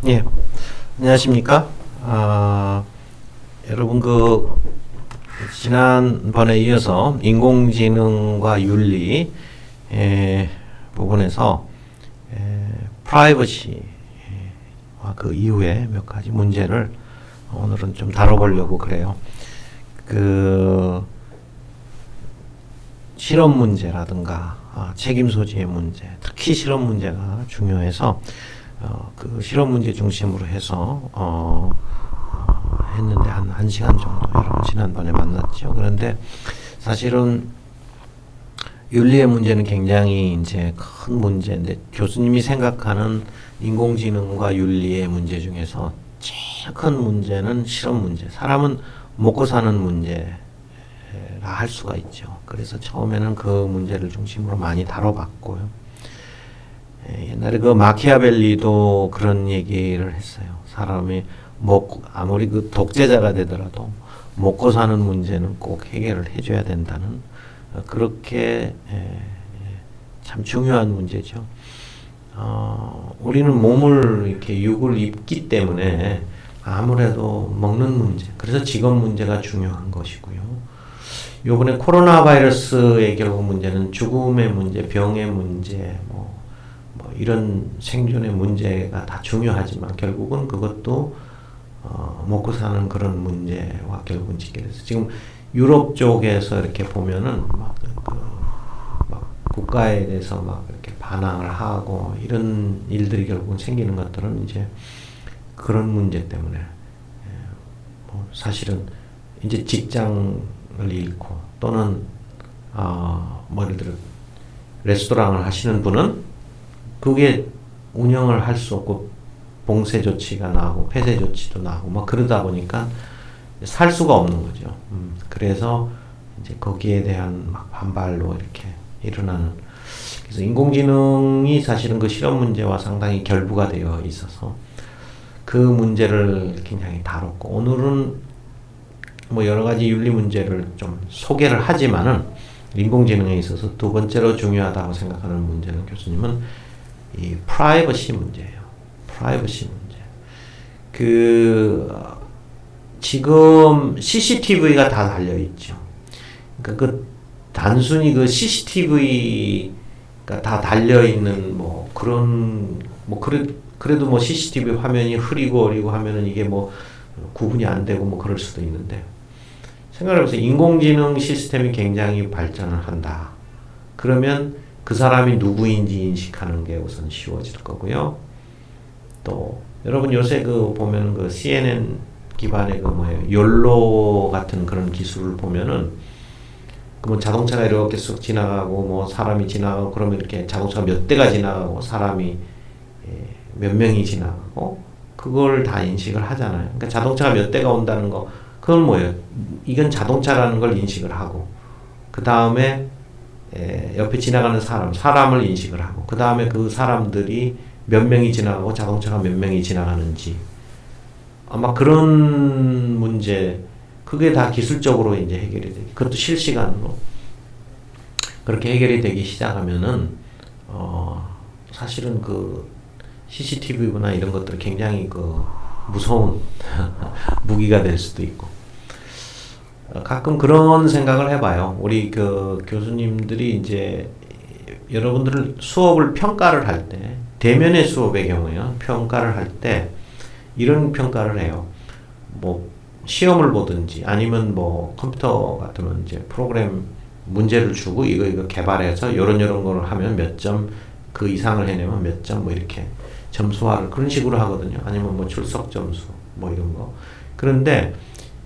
예, 안녕하십니까? 여러분 지난번에 이어서 인공지능과 윤리 부분에서 프라이버시와 그 이후에 몇 가지 문제를 오늘은 좀 다뤄보려고 그래요. 실험 문제라든가 책임 소지의 문제, 특히 실험 문제가 중요해서 그 실험 문제 중심으로 해서 했는데 한 1시간 정도 여러분 지난번에 만났죠. 그런데 사실은 윤리의 문제는 굉장히 이제 큰 문제인데, 교수님이 생각하는 인공지능과 윤리의 문제 중에서 제일 큰 문제는 실험 문제. 사람은 먹고 사는 문제라 할 수가 있죠. 그래서 처음에는 그 문제를 중심으로 많이 다뤄봤고요. 옛날에 그 마키아벨리도 그런 얘기를 했어요. 사람이 아무리 그 독재자가 되더라도 먹고 사는 문제는 꼭 해결을 해줘야 된다는, 그렇게 참 중요한 문제죠. 우리는 몸을 이렇게 육을 입기 때문에 아무래도 먹는 문제, 그래서 직업 문제가 중요한 것이고요. 요번에 코로나 바이러스의 결국 문제는 죽음의 문제, 병의 문제, 뭐 이런 생존의 문제가 다 중요하지만 결국은 그것도 먹고 사는 그런 문제와 결국은 직결해서, 지금 유럽 쪽에서 이렇게 보면은 막 국가에 대해서 막 이렇게 반항을 하고 이런 일들이 결국은 생기는 것들은 이제 그런 문제 때문에, 뭐 사실은 이제 직장을 잃고 또는 뭐 예를 들어 레스토랑을 하시는 분은 그게 운영을 할 수 없고 봉쇄 조치가 나고 폐쇄 조치도 나고 막 그러다 보니까 살 수가 없는 거죠. 그래서 이제 거기에 대한 막 반발로 이렇게 일어나는. 그래서 인공지능이 사실은 그 실험 문제와 상당히 결부가 되어 있어서 그 문제를 굉장히 다뤘고, 오늘은 뭐 여러 가지 윤리 문제를 좀 소개를 하지만은 인공지능에 있어서 두 번째로 중요하다고 생각하는 문제는, 교수님은 이 프라이버시 문제예요. 프라이버시 문제. 지금 CCTV가 다 달려 있죠. 그러니까 단순히 CCTV가 다 달려 있는 그래도 뭐 CCTV 화면이 흐리고 어리고 하면은 이게 뭐 구분이 안 되고 뭐 그럴 수도 있는데, 생각해보세요. 인공지능 시스템이 굉장히 발전을 한다. 그러면 그 사람이 누구인지 인식하는 게 우선 쉬워질 거고요. 또 여러분 요새 보면 CNN 기반의 욜로 같은 그런 기술을 보면은 뭐 자동차가 이렇게 쑥 지나가고 뭐 사람이 지나가고 그러면 이렇게 자동차가 몇 대가 지나가고 사람이 몇 명이 지나가고 그걸 다 인식을 하잖아요. 그러니까 자동차가 몇 대가 온다는 거, 그건 뭐예요? 이건 자동차라는 걸 인식을 하고, 그 다음에 옆에 지나가는 사람을 인식을 하고, 그 다음에 그 사람들이 몇 명이 지나가고 자동차가 몇 명이 지나가는지, 아마 그런 문제, 그게 다 기술적으로 이제 해결이 되기, 그것도 실시간으로 그렇게 해결이 되기 시작하면은 사실은 CCTV나 이런 것들은 굉장히 무서운 무기가 될 수도 있고, 가끔 그런 생각을 해봐요. 우리 교수님들이 이제 여러분들 수업을 평가를 할 때, 대면의 수업의 경우에요. 평가를 할 때 이런 평가를 해요. 뭐 시험을 보든지 아니면 뭐 컴퓨터 같으면 이제 프로그램 문제를 주고 이거 개발해서 요런 걸 하면 몇 점, 그 이상을 해내면 몇 점, 뭐 이렇게 점수화를 그런 식으로 하거든요. 아니면 뭐 출석 점수 뭐 이런 거. 그런데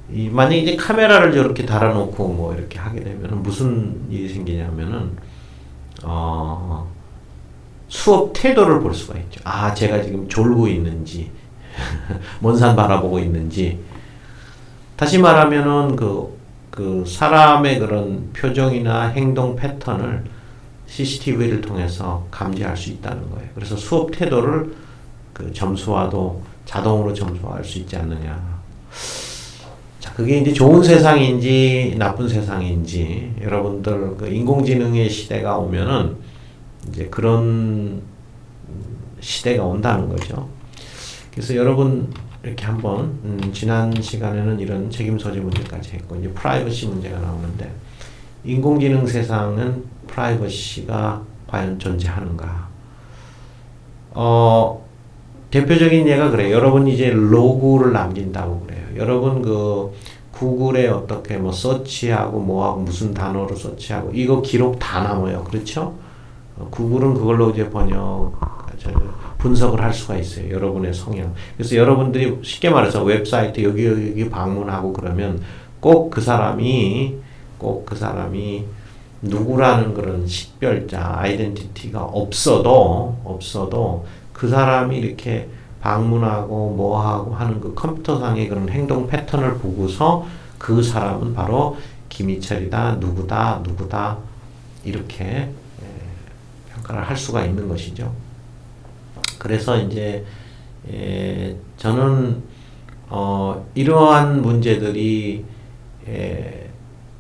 만약에 이제 카메라를 저렇게 달아놓고 뭐 이렇게 하게 되면 무슨 일이 생기냐면은 수업 태도를 볼 수가 있죠. 제가 지금 졸고 있는지 먼 산 바라보고 있는지. 다시 말하면은 사람의 그런 표정이나 행동 패턴을 CCTV를 통해서 감지할 수 있다는 거예요. 그래서 수업 태도를 점수화도 자동으로 점수화할 수 있지 않느냐. 자, 그게 이제 좋은 세상인지 나쁜 세상인지, 여러분들 인공지능의 시대가 오면은 이제 그런 시대가 온다는 거죠. 그래서 여러분 이렇게 한번 지난 시간에는 이런 책임 소재 문제까지 했고 이제 프라이버시 문제가 나오는데 인공지능 세상은 프라이버시가 과연 존재하는가? 대표적인 예가 그래요. 여러분 이제 로그를 남긴다고 그래요. 여러분 그 구글에 어떻게 뭐 서치하고 뭐하고 무슨 단어로 서치하고 이거 기록 다 남아요. 그렇죠? 구글은 그걸로 이제 분석을 할 수가 있어요. 여러분의 성향. 그래서 여러분들이 쉽게 말해서 웹사이트 여기 방문하고 그러면 꼭 그 사람이 누구라는 그런 식별자, 아이덴티티가 없어도 그 사람이 이렇게 방문하고 뭐하고 하는 그 컴퓨터상의 그런 행동 패턴을 보고서 그 사람은 바로 김희철이다, 누구다 이렇게 평가를 할 수가 있는 것이죠. 그래서 이제 저는 이러한 문제들이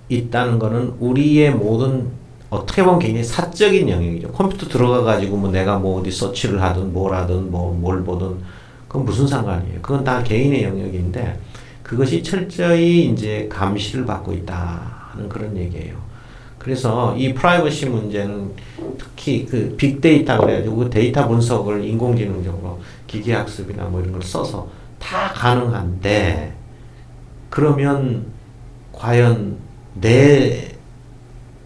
있다는 거는 우리의 모든 어떻게 보면 굉장히 사적인 영역이죠. 컴퓨터 들어가 가지고 뭐 내가 뭐 어디 서치를 하든 뭘 하든 뭘 보든 그건 무슨 상관이에요. 그건 다 개인의 영역인데 그것이 철저히 이제 감시를 받고 있다 하는 그런 얘기예요. 그래서 이 프라이버시 문제는 특히 그 빅데이터 그래가지고 그 데이터 분석을 인공지능적으로 기계학습이나 뭐 이런 걸 써서 다 가능한데 그러면 과연 내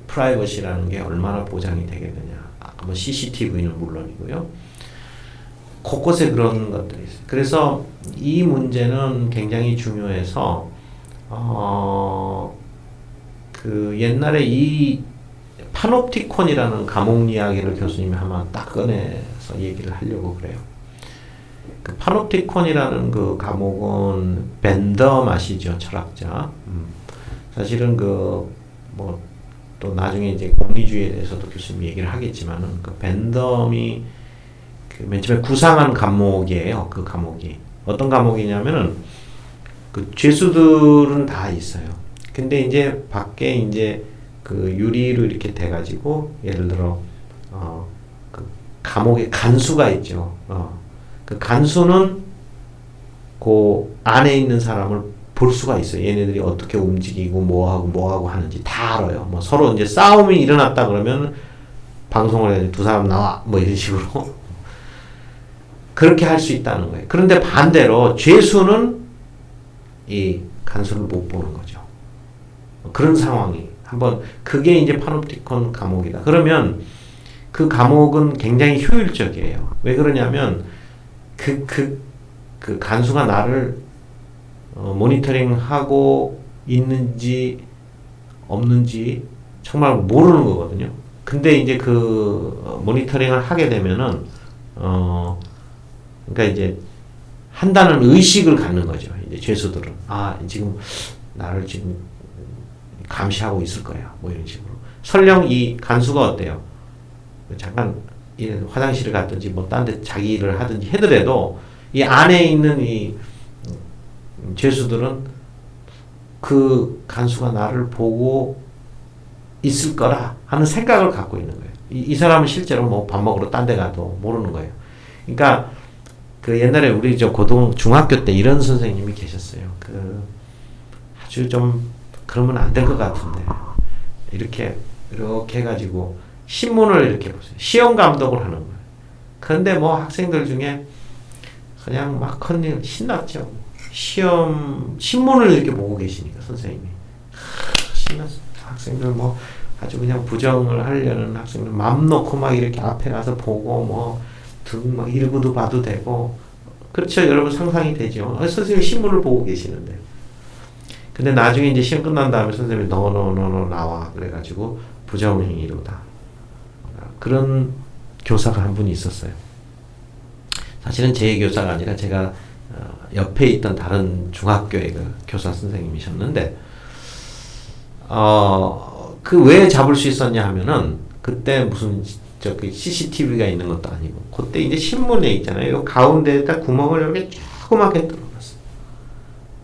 프라이버시라는 게 얼마나 보장이 되겠느냐. 아까 뭐 CCTV는 물론이고요. 곳곳에 그런 것들이 있어요. 그래서 이 문제는 굉장히 중요해서 그 옛날에 이 파놉티콘이라는 과목 이야기를 교수님이 한번 딱 꺼내서 얘기를 하려고 그래요. 그 파놉티콘이라는 그 과목은 벤덤 아시죠? 철학자. 사실은 뭐 또 나중에 이제 공리주의에 대해서도 교수님이 얘기를 하겠지만은 그 벤덤이 그 맨 처음에 구상한 과목이에요. 그 과목이 어떤 과목이냐면은 그 죄수들은 다 있어요. 근데 이제 밖에 이제 그 유리로 이렇게 돼가지고 예를 들어 그 감옥에 간수가 있죠. 그 간수는 그 안에 있는 사람을 볼 수가 있어요. 얘네들이 어떻게 움직이고 뭐하고 하는지 다 알아요. 뭐 서로 이제 싸움이 일어났다 그러면 방송을 해야 두 사람 나와 뭐 이런 식으로 그렇게 할 수 있다는 거예요. 그런데 반대로 죄수는 이 간수를 못 보는 거죠. 그런 상황이 한번 그게 이제 파놉티콘 과목이다. 그러면 그 과목은 굉장히 효율적이에요. 왜 그러냐면 그 간수가 나를 모니터링하고 있는지 없는지 정말 모르는 거거든요. 근데 이제 그 모니터링을 하게 되면은 그러니까 이제 한다는 의식을 갖는 거죠. 이제 죄수들은 지금 나를 지금 감시하고 있을 거야. 뭐 이런 식으로. 설령 이 간수가 어때요? 잠깐 화장실을 갔든지 뭐 딴 데 자기 일을 하든지 하더라도 이 안에 있는 이 죄수들은 그 간수가 나를 보고 있을 거라 하는 생각을 갖고 있는 거예요. 이 사람은 실제로 뭐 밥 먹으러 딴 데 가도 모르는 거예요. 그러니까 그 옛날에 우리 중학교 때 이런 선생님이 계셨어요. 그 아주 좀 그러면 안 될 것 같은데 이렇게 해가지고 신문을 이렇게 보세요. 시험 감독을 하는 거예요. 그런데 뭐 학생들 중에 그냥 막 컨닝 신났죠. 신문을 이렇게 보고 계시니까 선생님이 신났어. 학생들 뭐 아주 그냥 부정을 하려는 학생들 맘 놓고 막 이렇게 앞에 가서 보고 뭐 등 막 일구도 봐도 되고 그렇죠. 여러분 상상이 되죠. 선생님이 신문을 보고 계시는데 근데 나중에 이제 시험 끝난 다음에 선생님이 너 나와 그래가지고 부정행위로다. 그런 교사가 한 분이 있었어요. 사실은 제 교사가 아니라 제가 옆에 있던 다른 중학교의 그 교사 선생님이셨는데 그 왜 잡을 수 있었냐 하면은 그때 무슨 CCTV가 있는 것도 아니고 그때 이제 신문에 있잖아요. 요 가운데에다 구멍을 이렇게 조그맣게 뚫어놨어요.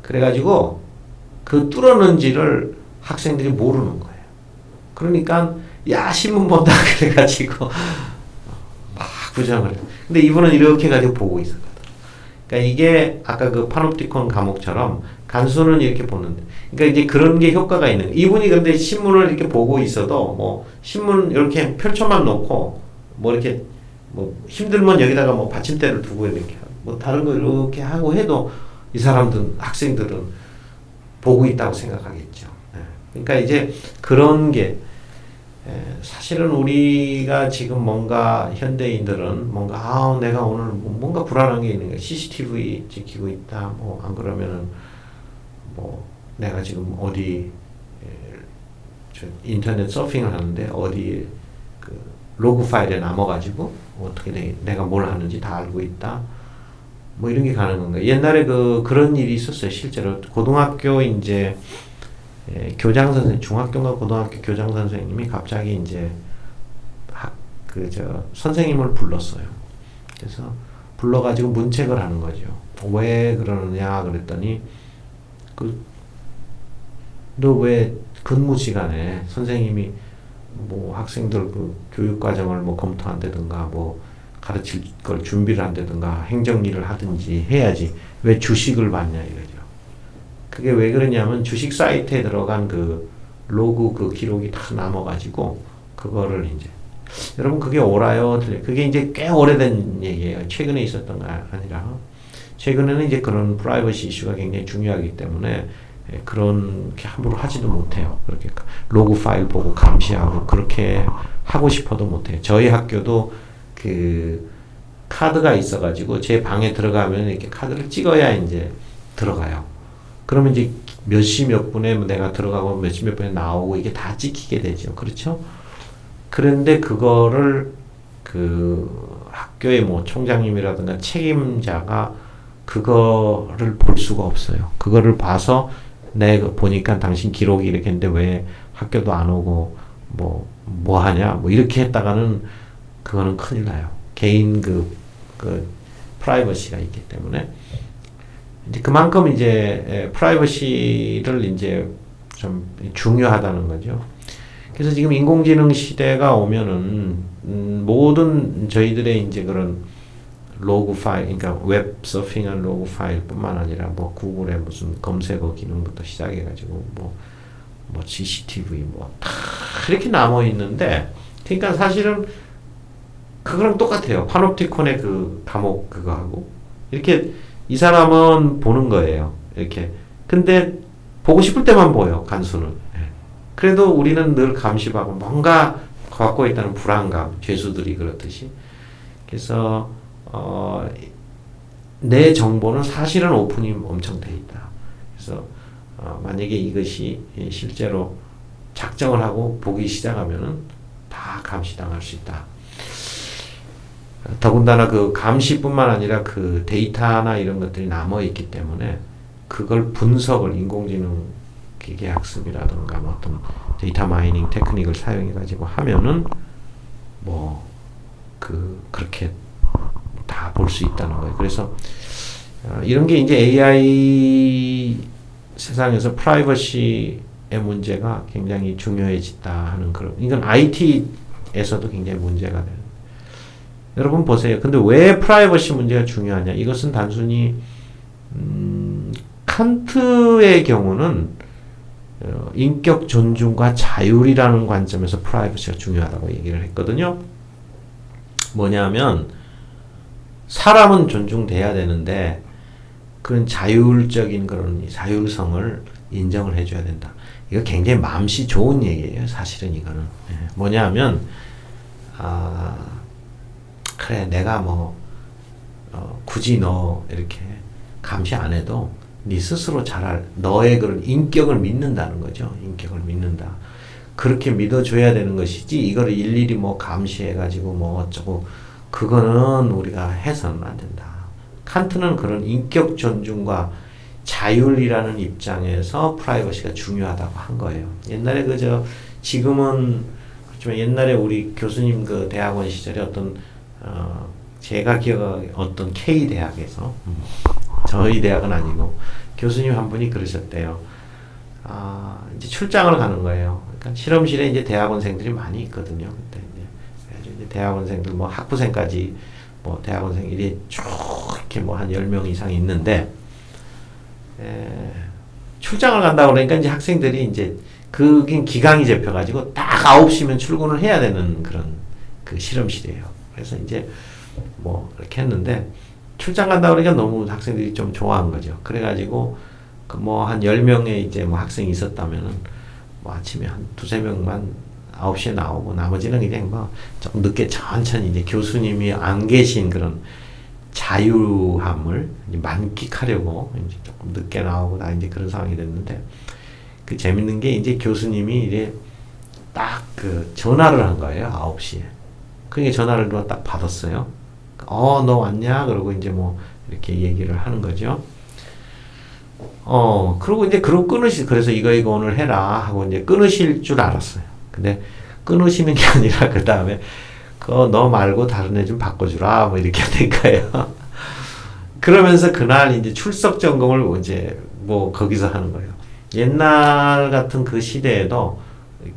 그래가지고 그 뚫어놓은지를 학생들이 모르는 거예요. 그러니까 야 신문 본다 그래가지고 막 부정을 해요. 근데 이분은 이렇게 가지고 보고 있었거든. 그러니까 이게 아까 그 파놉티콘 감옥처럼 간수는 이렇게 보는데, 그러니까 이제 그런 게 효과가 있는. 이분이 근데 신문을 이렇게 보고 있어도 뭐 신문 이렇게 펼쳐만 놓고 뭐 이렇게 뭐 힘들면 여기다가 뭐 받침대를 두고 이렇게 뭐 다른 거 이렇게 하고 해도 이 사람들은 학생들은 보고 있다고 생각하겠죠. 그러니까 이제 그런 게 사실은 우리가 지금 뭔가 현대인들은 뭔가 내가 오늘 뭔가 불안한 게 있는 거야. CCTV 지키고 있다. 뭐 안 그러면은 뭐 내가 지금 어디 인터넷 서핑을 하는데 어디 그 로그 파일에 남아가지고 어떻게 내가 뭘 하는지 다 알고 있다. 뭐 이런 게 가능한 거예요. 옛날에 그런 일이 있었어요. 실제로 고등학교 이제 교장 선생, 중학교인가 고등학교 교장 선생님이 갑자기 이제 선생님을 불렀어요. 그래서 불러가지고 문책을 하는 거죠. 왜 그러느냐 그랬더니 너 왜 근무 시간에 선생님이 뭐 학생들 그 교육 과정을 뭐 검토한다든가 뭐 가르칠 걸 준비를 한다든가 행정일을 하든지 해야지 왜 주식을 받냐 이거죠. 그게 왜 그러냐면 주식 사이트에 들어간 그 로그 그 기록이 다 남아가지고 그거를 이제 여러분 그게 옳아요? 그게 이제 꽤 오래된 얘기예요. 최근에 있었던 게 아니라 최근에는 이제 그런 프라이버시 이슈가 굉장히 중요하기 때문에 그렇게 함부로 하지도 못해요. 그렇게 로그 파일 보고 감시하고 그렇게 하고 싶어도 못해요. 저희 학교도 그 카드가 있어가지고 제 방에 들어가면 이렇게 카드를 찍어야 이제 들어가요. 그러면 이제 몇 시 몇 분에 내가 들어가고 몇 시 몇 분에 나오고 이게 다 찍히게 되죠. 그렇죠? 그런데 그거를 그 학교의 뭐 총장님이라든가 책임자가 그거를 볼 수가 없어요. 그거를 봐서 내가 보니까 당신 기록이 이렇게 했는데 왜 학교도 안 오고 뭐 하냐 뭐 이렇게 했다가는 그거는 큰일 나요. 개인 그 프라이버시가 있기 때문에 이제 그만큼 이제 프라이버시를 이제 좀 중요하다는 거죠. 그래서 지금 인공지능 시대가 오면은 모든 저희들의 이제 그런 로그 파일, 그러니까 웹 서핑한 로그 파일뿐만 아니라 뭐 구글의 무슨 검색어 기능부터 시작해가지고 뭐 CCTV 뭐 다 이렇게 남아 있는데, 그러니까 사실은 그거랑 똑같아요. 파놉티콘의 그 감옥 그거하고 이렇게 이 사람은 보는 거예요. 이렇게 근데 보고 싶을 때만 보여 간수는. 그래도 우리는 늘 감시받고 뭔가 갖고 있다는 불안감, 죄수들이 그렇듯이. 그래서 내 정보는 사실은 오픈이 엄청 돼 있다. 그래서 만약에 이것이 실제로 작정을 하고 보기 시작하면은 다 감시당할 수 있다. 더군다나 그 감시뿐만 아니라 그 데이터나 이런 것들이 남아 있기 때문에 그걸 분석을 인공지능 기계학습이라든가 뭐 어떤 데이터 마이닝 테크닉을 사용해 가지고 하면은 그렇게 다 볼 수 있다는 거예요. 그래서 이런 게 이제 AI 세상에서 프라이버시의 문제가 굉장히 중요해졌다 하는 그런, 이건 IT에서도 굉장히 문제가 돼요. 여러분 보세요. 근데 왜 프라이버시 문제가 중요하냐? 이것은 단순히 칸트의 경우는 인격 존중과 자율이라는 관점에서 프라이버시가 중요하다고 얘기를 했거든요. 뭐냐면 사람은 존중돼야 되는데 그런 자율적인 그런 자율성을 인정을 해줘야 된다. 이거 굉장히 마음씨 좋은 얘기예요. 사실은 이거는 뭐냐면 그래 내가 굳이 너 이렇게 감시 안 해도 네 스스로 너의 그런 인격을 믿는다는 거죠. 인격을 믿는다. 그렇게 믿어줘야 되는 것이지 이거를 일일이 감시해가지고 어쩌고 그거는 우리가 해서는 안 된다. 칸트는 그런 인격 존중과 자율이라는 입장에서 프라이버시가 중요하다고 한 거예요. 옛날에 지금은 그렇지만 옛날에 우리 교수님 그 대학원 시절에 제가 기억하기에 어떤 K 대학에서 저희 대학은 아니고 교수님 한 분이 그러셨대요. 이제 출장을 가는 거예요. 그러니까 실험실에 이제 대학원생들이 많이 있거든요. 그때 이제 대학원생들 학부생까지 대학원생들이 쭉 이렇게 뭐 한 10명 이상 있는데, 출장을 간다고 그러니까 이제 학생들이 이제 그긴 기강이 잡혀가지고 딱 9시면 출근을 해야 되는 그런 그 실험실이에요. 그래서 이제 뭐 이렇게 했는데, 출장 간다고 그러니까 너무 학생들이 좀 좋아한 거죠. 그래가지고 그 뭐 한 10명의 이제 뭐 학생이 있었다면은 뭐 아침에 한 두세 명만 9시에 나오고 나머지는 그냥 뭐 좀 늦게 천천히 이제 교수님이 안 계신 그런 자유함을 이제 만끽하려고 이제 조금 늦게 나오고 다 이제 그런 상황이 됐는데, 그 재밌는 게 이제 교수님이 이제 딱 그 전화를 한 거예요. 9시에. 그게 전화를 누가 딱 받았어요. 너 왔냐? 그러고 이제 뭐 이렇게 얘기를 하는 거죠. 그러고 이제 그래서 이거 오늘 해라 하고 이제 끊으실 줄 알았어요. 근데 끊으시는 게 아니라 그 다음에 너 말고 다른 애 좀 바꿔주라 뭐 이렇게 된 거예요. 그러면서 그날 이제 출석 점검을 이제 뭐 거기서 하는 거예요. 옛날 같은 그 시대에도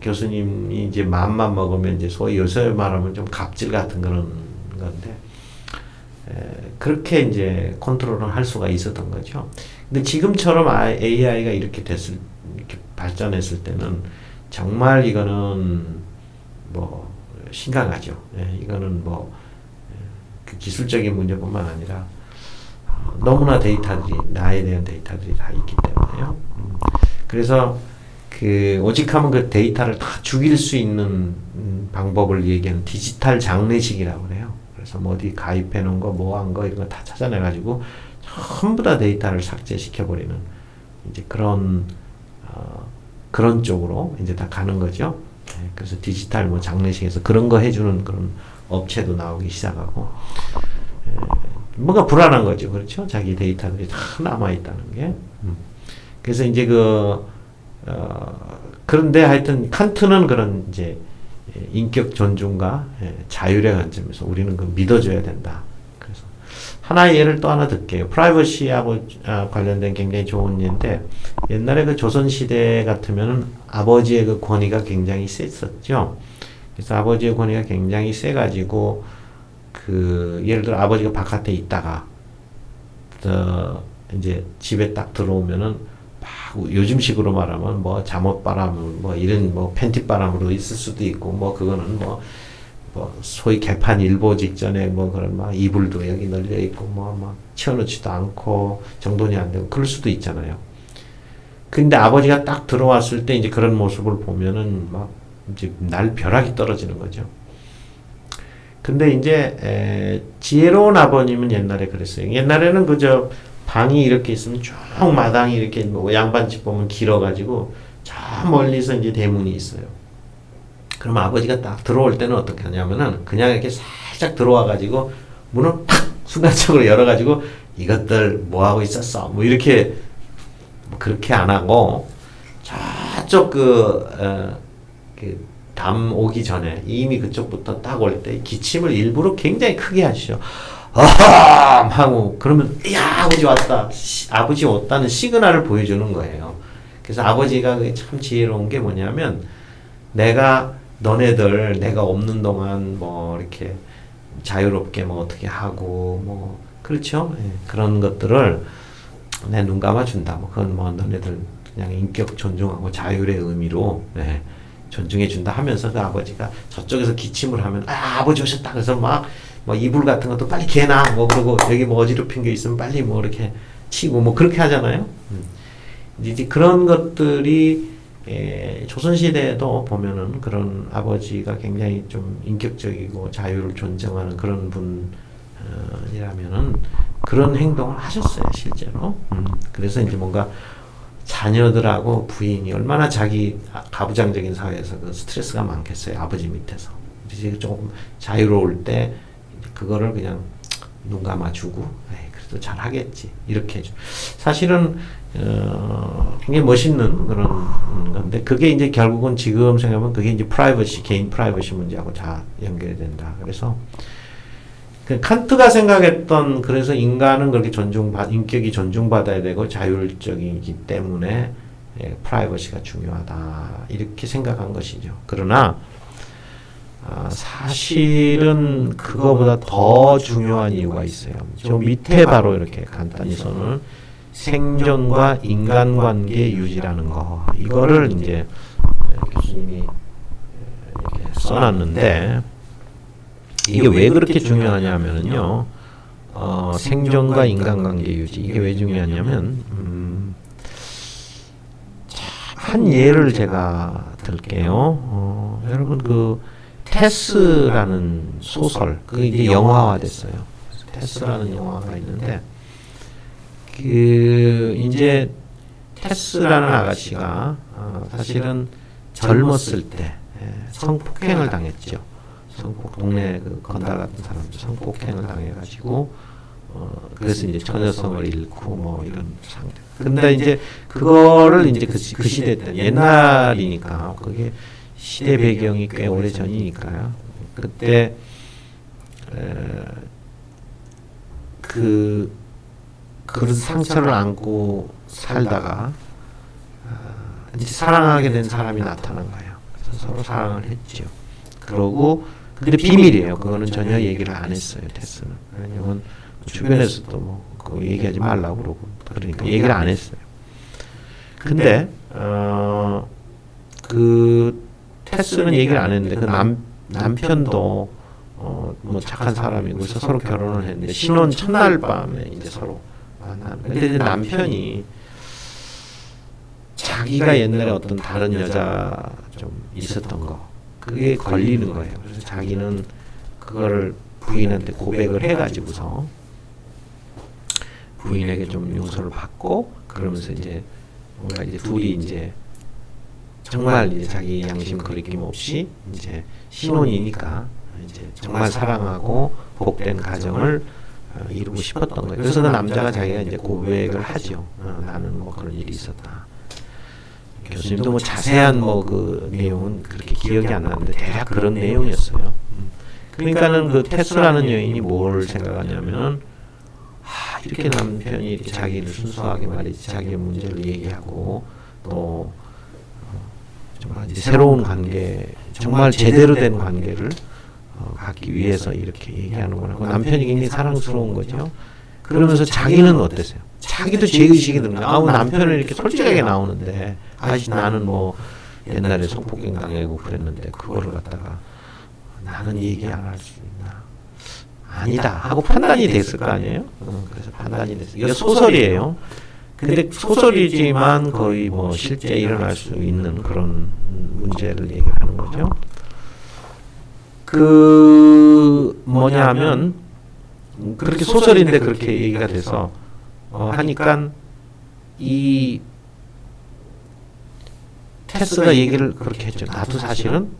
교수님이 이제 맘만 먹으면 이제 소위 요새 말하면 좀 갑질 같은 그런 건데, 그렇게 이제 컨트롤을 할 수가 있었던 거죠. 근데 지금처럼 AI가 이렇게 발전했을 때는 정말 이거는 뭐 심각하죠. 이거는 뭐 그 기술적인 문제뿐만 아니라 너무나 데이터들이, 나에 대한 데이터들이 다 있기 때문에요. 그래서 오직하면 그 데이터를 다 죽일 수 있는 방법을 얘기하는 디지털 장례식이라고 그래요. 그래서 뭐 어디 가입해 놓은 거, 뭐 한 거, 이런 거 다 찾아내가지고 전부 다 데이터를 삭제시켜버리는 이제 그런 쪽으로 이제 다 가는 거죠. 그래서 디지털 뭐 장례식에서 그런 거 해주는 그런 업체도 나오기 시작하고, 뭔가 불안한 거죠. 그렇죠? 자기 데이터들이 다 남아있다는 게. 그래서 이제 그런데 하여튼 칸트는 그런 이제 인격 존중과 자율의 관점에서 우리는 믿어줘야 된다. 그래서 하나의 예를 또 하나 들게요. 프라이버시하고 관련된 굉장히 좋은 예인데, 옛날에 그 조선시대 같으면은 아버지의 그 권위가 굉장히 셌었죠. 그래서 아버지의 권위가 굉장히 세가지고, 예를 들어 아버지가 바깥에 있다가, 이제 집에 딱 들어오면은, 막 요즘식으로 말하면 뭐 잠옷바람, 뭐 이런 뭐 팬티바람으로 있을 수도 있고, 뭐 그거는 뭐 소위 개판 일보 직전에 뭐 그런 막 이불도 여기 널려 있고 뭐 막 치워놓지도 않고 정돈이 안 되고 그럴 수도 있잖아요. 근데 아버지가 딱 들어왔을 때 이제 그런 모습을 보면은 막 이제 벼락이 떨어지는 거죠. 근데 이제 지혜로운 아버님은 옛날에 그랬어요. 옛날에는 그저 방이 이렇게 있으면 쭉 마당이 이렇게 뭐 양반집 보면 길어가지고 저 멀리서 이제 대문이 있어요. 그럼 아버지가 딱 들어올 때는 어떻게 하냐면은 그냥 이렇게 살짝 들어와가지고 문을 팍 순간적으로 열어가지고 이것들 뭐 하고 있었어? 뭐 이렇게 그렇게 안 하고 저쪽 담 오기 전에 이미 그쪽부터 딱 올 때 기침을 일부러 굉장히 크게 하시죠. 하고 그러면 야 아버지 왔다, 아버지 왔다는 시그널을 보여주는 거예요. 그래서 아버지가 참 지혜로운 게 뭐냐면, 너네들 내가 없는 동안 뭐 이렇게 자유롭게 뭐 어떻게 하고 뭐 그렇죠. 그런 것들을 내 눈 감아 준다. 뭐 그건 뭐 너네들 그냥 인격 존중하고 자율의 의미로 존중해 준다 하면서, 그 아버지가 저쪽에서 기침을 하면 아버지 오셨다. 그래서 막 뭐 이불 같은 것도 빨리 개나 뭐 그러고 여기 뭐 어지럽힌 게 있으면 빨리 뭐 이렇게 치고 뭐 그렇게 하잖아요. 이제 그런 것들이 조선시대에도 보면은 그런 아버지가 굉장히 좀 인격적이고 자유를 존중하는 그런 분이라면은 그런 행동을 하셨어요, 실제로. 그래서 이제 뭔가 자녀들하고 부인이 얼마나 자기 가부장적인 사회에서 그 스트레스가 많겠어요, 아버지 밑에서. 이제 조금 자유로울 때 그거를 그냥 눈 감아주고, 그래도 잘 하겠지, 이렇게 해줘. 사실은 굉장히 멋있는 그런 건데, 그게 이제 결국은 지금 생각하면 그게 이제 개인 프라이버시 문제하고 다 연결이 된다. 그래서 칸트가 생각했던, 그래서 인간은 그렇게 인격이 존중받아야 되고 자율적이기 때문에 프라이버시가 중요하다, 이렇게 생각한 것이죠. 그러나 사실은 그거보다 더 중요한 이유가 있어요. 저 밑에 바로 이렇게 간단히 써놓은 생존과 인간관계 유지라는 거, 이거를 이제 교수님이 이렇게 써놨는데, 이게 왜 그렇게 중요하냐면요, 생존과 인간관계 유지, 이게 왜 중요하냐면, 한 예를 제가 들게요. 여러분 그 테스라는 소설, 그게 이제 영화화됐어요. 테스라는 영화가 있는데, 그 이제 테스라는 아가씨가 사실은 젊었을 때 성폭행을 당했죠. 동네 그 건달 같은 사람들 성폭행을 당해가지고 그래서 이제 처녀성을 잃고 뭐 이런 상태. 근데 이제 그거를 이제 그 시대 때 옛날이니까 그게 시대 배경이 꽤 오래 전이니까요. 그때 그런 상처를 안고 살다가 이제 사랑하게 된 사람이 나타난 거예요. 그래서 서로 사랑을 했죠. 그러고 근데 비밀이에요. 그거는 전혀 얘기를 안 했어요. 테스는. 왜냐면 주변에서도 뭐 그거 얘기하지 말라고 그러고 그러니까 얘기를 안 했어요. 근데 그 테스는 얘기를 안 했는데 그 남편도 뭐 착한 사람이고 그래서 서로 결혼을 했는데 신혼 첫날 밤에 이제 서로 만나는. 근데 이제 남편이 자기가 옛날에 어떤 다른 여자 좀 있었던 거 그게 걸리는 거예요. 그래서 자기는 그거를 부인한테 고백을 해가지고서 부인에게 좀 용서를 받고 그러면서 이제 뭔가 이제 둘이 이제 정말 이제 자기 양심 거리낌 없이 이제 신혼이니까 이제 정말 사랑하고 복된 가정을 이루고 싶었던 거예요. 그래서 그 남자가 자기가 이제 고백을 하죠. 나는 뭐 그런 일이 있었다. 교수님도 뭐 자세한 뭐 그 내용은 그렇게 기억이 안 나는데 대략 그런 내용이었어요. 그러니까는 그 테스라는 여인이 뭘 생각하냐면은 이렇게 남편이 이렇게 자기를 순수하게 말이지 자기의 문제를 얘기하고 또 정말 이제 새로운 관계 정말 제대로 된 관계를 갖기 위해서 이렇게 얘기하는구나. 남편이 굉장히 사랑스러운 거죠. 그러면서 자기는 어땠어요? 자기도 죄의식이 드는 거예요. 남편은 이렇게 솔직하게 나오는데 나는 뭐 옛날에 성폭행 당하고 그랬는데 그거를 갖다가 나는 얘기 안 할 수 있나? 아니다 하고 판단이 됐을 거 아니에요? 그래서 판단이 됐어요. 이거 소설이에요. 근데 소설이지만 거의 뭐 실제 일어날 수 있는 그런 문제를 얘기하는 거죠. 그 뭐냐면 그렇게 소설인데 그렇게 얘기가 돼서 하니까 이 테스가 얘기를 그렇게 했죠. 나도 사실은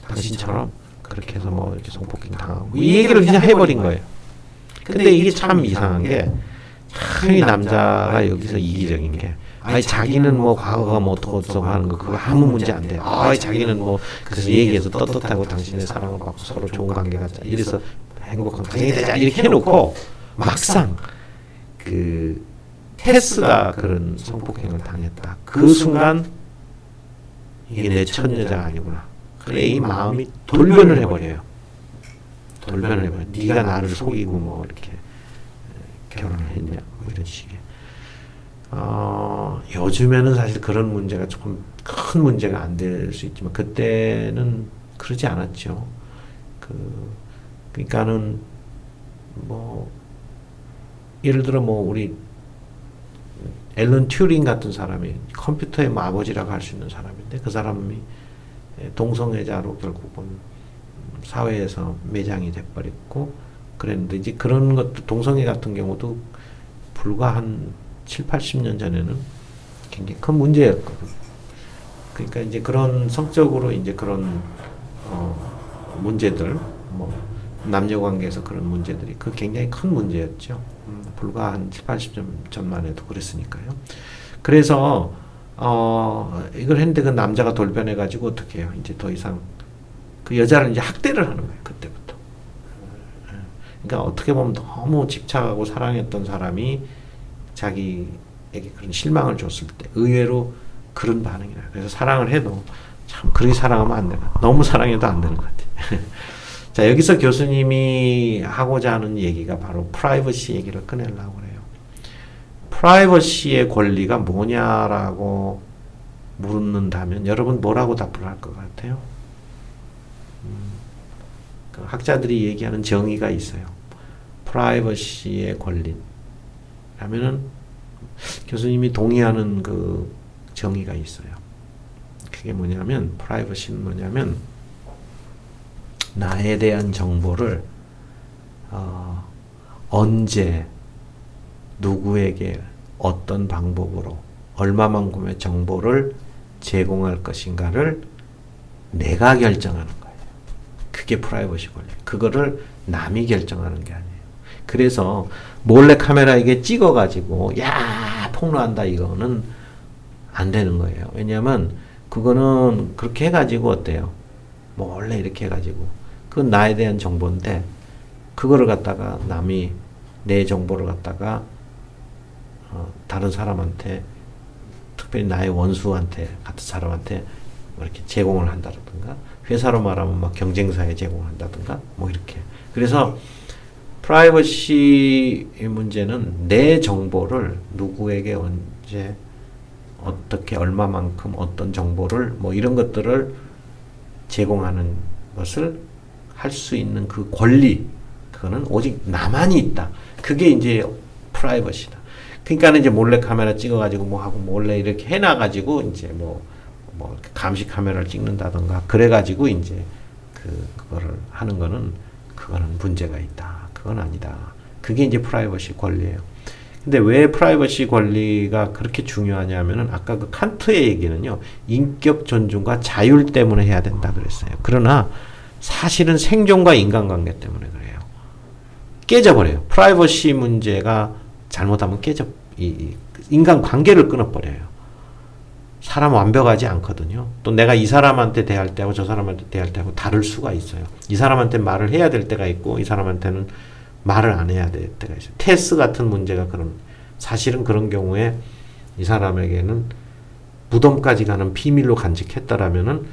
당신처럼 그렇게 해서 뭐 이렇게 성폭행 당하고 이 얘기를 그냥 해버린 거예요. 근데 이게 참 이상한 게 참 이 남자가 여기서 이기적인 게 자기는 뭐 과거가 뭐 어떻고 하는 거 그거 아무 문제 안 돼. 자기는 뭐 그래서 얘기해서 떳떳하고 당신의 사랑을 받고 서로 좋은 관계가 이래서 행복한 가정이 되자 이렇게 해놓고 막상 그 테스가 그런 성폭행을 당했다. 그 순간 이게 내 첫 여자가 아니구나. 그래 이 마음이 돌변을 해버려요. 돌변을 해버려. 네가 나를 속이고 뭐 이렇게 결혼을 했냐 뭐 이런 식의. 요즘에는 사실 그런 문제가 조금 큰 문제가 안 될 수 있지만 그때는 그러지 않았죠. 그러니까는 뭐 예를 들어 뭐 우리 앨런 튜링 같은 사람이 컴퓨터의 아버지라고 할 수 있는 사람인데 그 사람이 동성애자로 결국은 사회에서 매장이 돼버렸고 그랬는데 이제 그런 것도 동성애 같은 경우도 불과 한 7, 80년 전에는 굉장히 큰 문제였거든. 그러니까 이제 그런 성적으로 이제 그런 문제들 뭐 남녀 관계에서 그런 문제들이 그 굉장히 큰 문제였죠. 불과 한 7, 80년 전만 해도 그랬으니까요. 그래서 이걸 했는데 그 남자가 돌변해 가지고 어떻게 해요? 이제 더 이상 그 여자를 이제 학대를 하는 거예요. 그때부터. 그러니까 어떻게 보면 너무 집착하고 사랑했던 사람이 자기에게 그런 실망을 줬을 때 의외로 그런 반응이 나요. 그래서 사랑을 해도 참 그렇게 사랑하면 안 되나. 너무 사랑해도 안 되는 것 같아요. 자, 여기서 교수님이 하고자 하는 얘기가 바로 프라이버시 얘기를 꺼내려고 그래요. 프라이버시의 권리가 뭐냐라고 묻는다면 여러분 뭐라고 답을 할 것 같아요? 그 학자들이 얘기하는 정의가 있어요. 프라이버시의 권리라면은 교수님이 동의하는 그 정의가 있어요. 그게 뭐냐면 프라이버시는 뭐냐면 나에 대한 정보를 언제 누구에게 어떤 방법으로 얼마만큼의 정보를 제공할 것인가를 내가 결정하는 거예요. 그게 프라이버시 권리. 그거를 남이 결정하는 게 아니에요. 그래서 몰래 카메라에게 찍어가지고 야 폭로한다 이거는 안 되는 거예요. 왜냐하면 그거는 그렇게 해가지고 어때요? 몰래 이렇게 해가지고 그건 나에 대한 정보인데 그거를 갖다가 남이 내 정보를 갖다가 다른 사람한테 특별히 나의 원수한테 같은 사람한테 이렇게 제공을 한다든가 회사로 말하면 막 경쟁사에 제공을 한다든가 뭐 이렇게 그래서 프라이버시 문제는 내 정보를 누구에게 언제 어떻게 얼마만큼 어떤 정보를 뭐 이런 것들을 제공하는 것을 할 수 있는 그 권리 그거는 오직 나만이 있다. 그게 이제 프라이버시다. 그러니까 이제 몰래 카메라 찍어가지고 뭐 하고 몰래 이렇게 해놔가지고 이제 뭐 감시 카메라를 찍는다던가 그래가지고 이제 그거를 하는 거는 그거는 문제가 있다. 그건 아니다. 그게 이제 프라이버시 권리예요. 근데 왜 프라이버시 권리가 그렇게 중요하냐면은 아까 그 칸트의 얘기는요. 인격 존중과 자율 때문에 해야 된다 그랬어요. 그러나 사실은 생존과 인간관계 때문에 그래요. 깨져버려요. 프라이버시 문제가 잘못하면 인간관계를 끊어버려요. 사람 완벽하지 않거든요. 또 내가 이 사람한테 대할 때하고 저 사람한테 대할 때하고 다를 수가 있어요. 이 사람한테 말을 해야 될 때가 있고 이 사람한테는 말을 안 해야 될 때가 있어요. 테스 같은 문제가 사실은 그런 경우에 이 사람에게는 무덤까지 가는 비밀로 간직했다라면은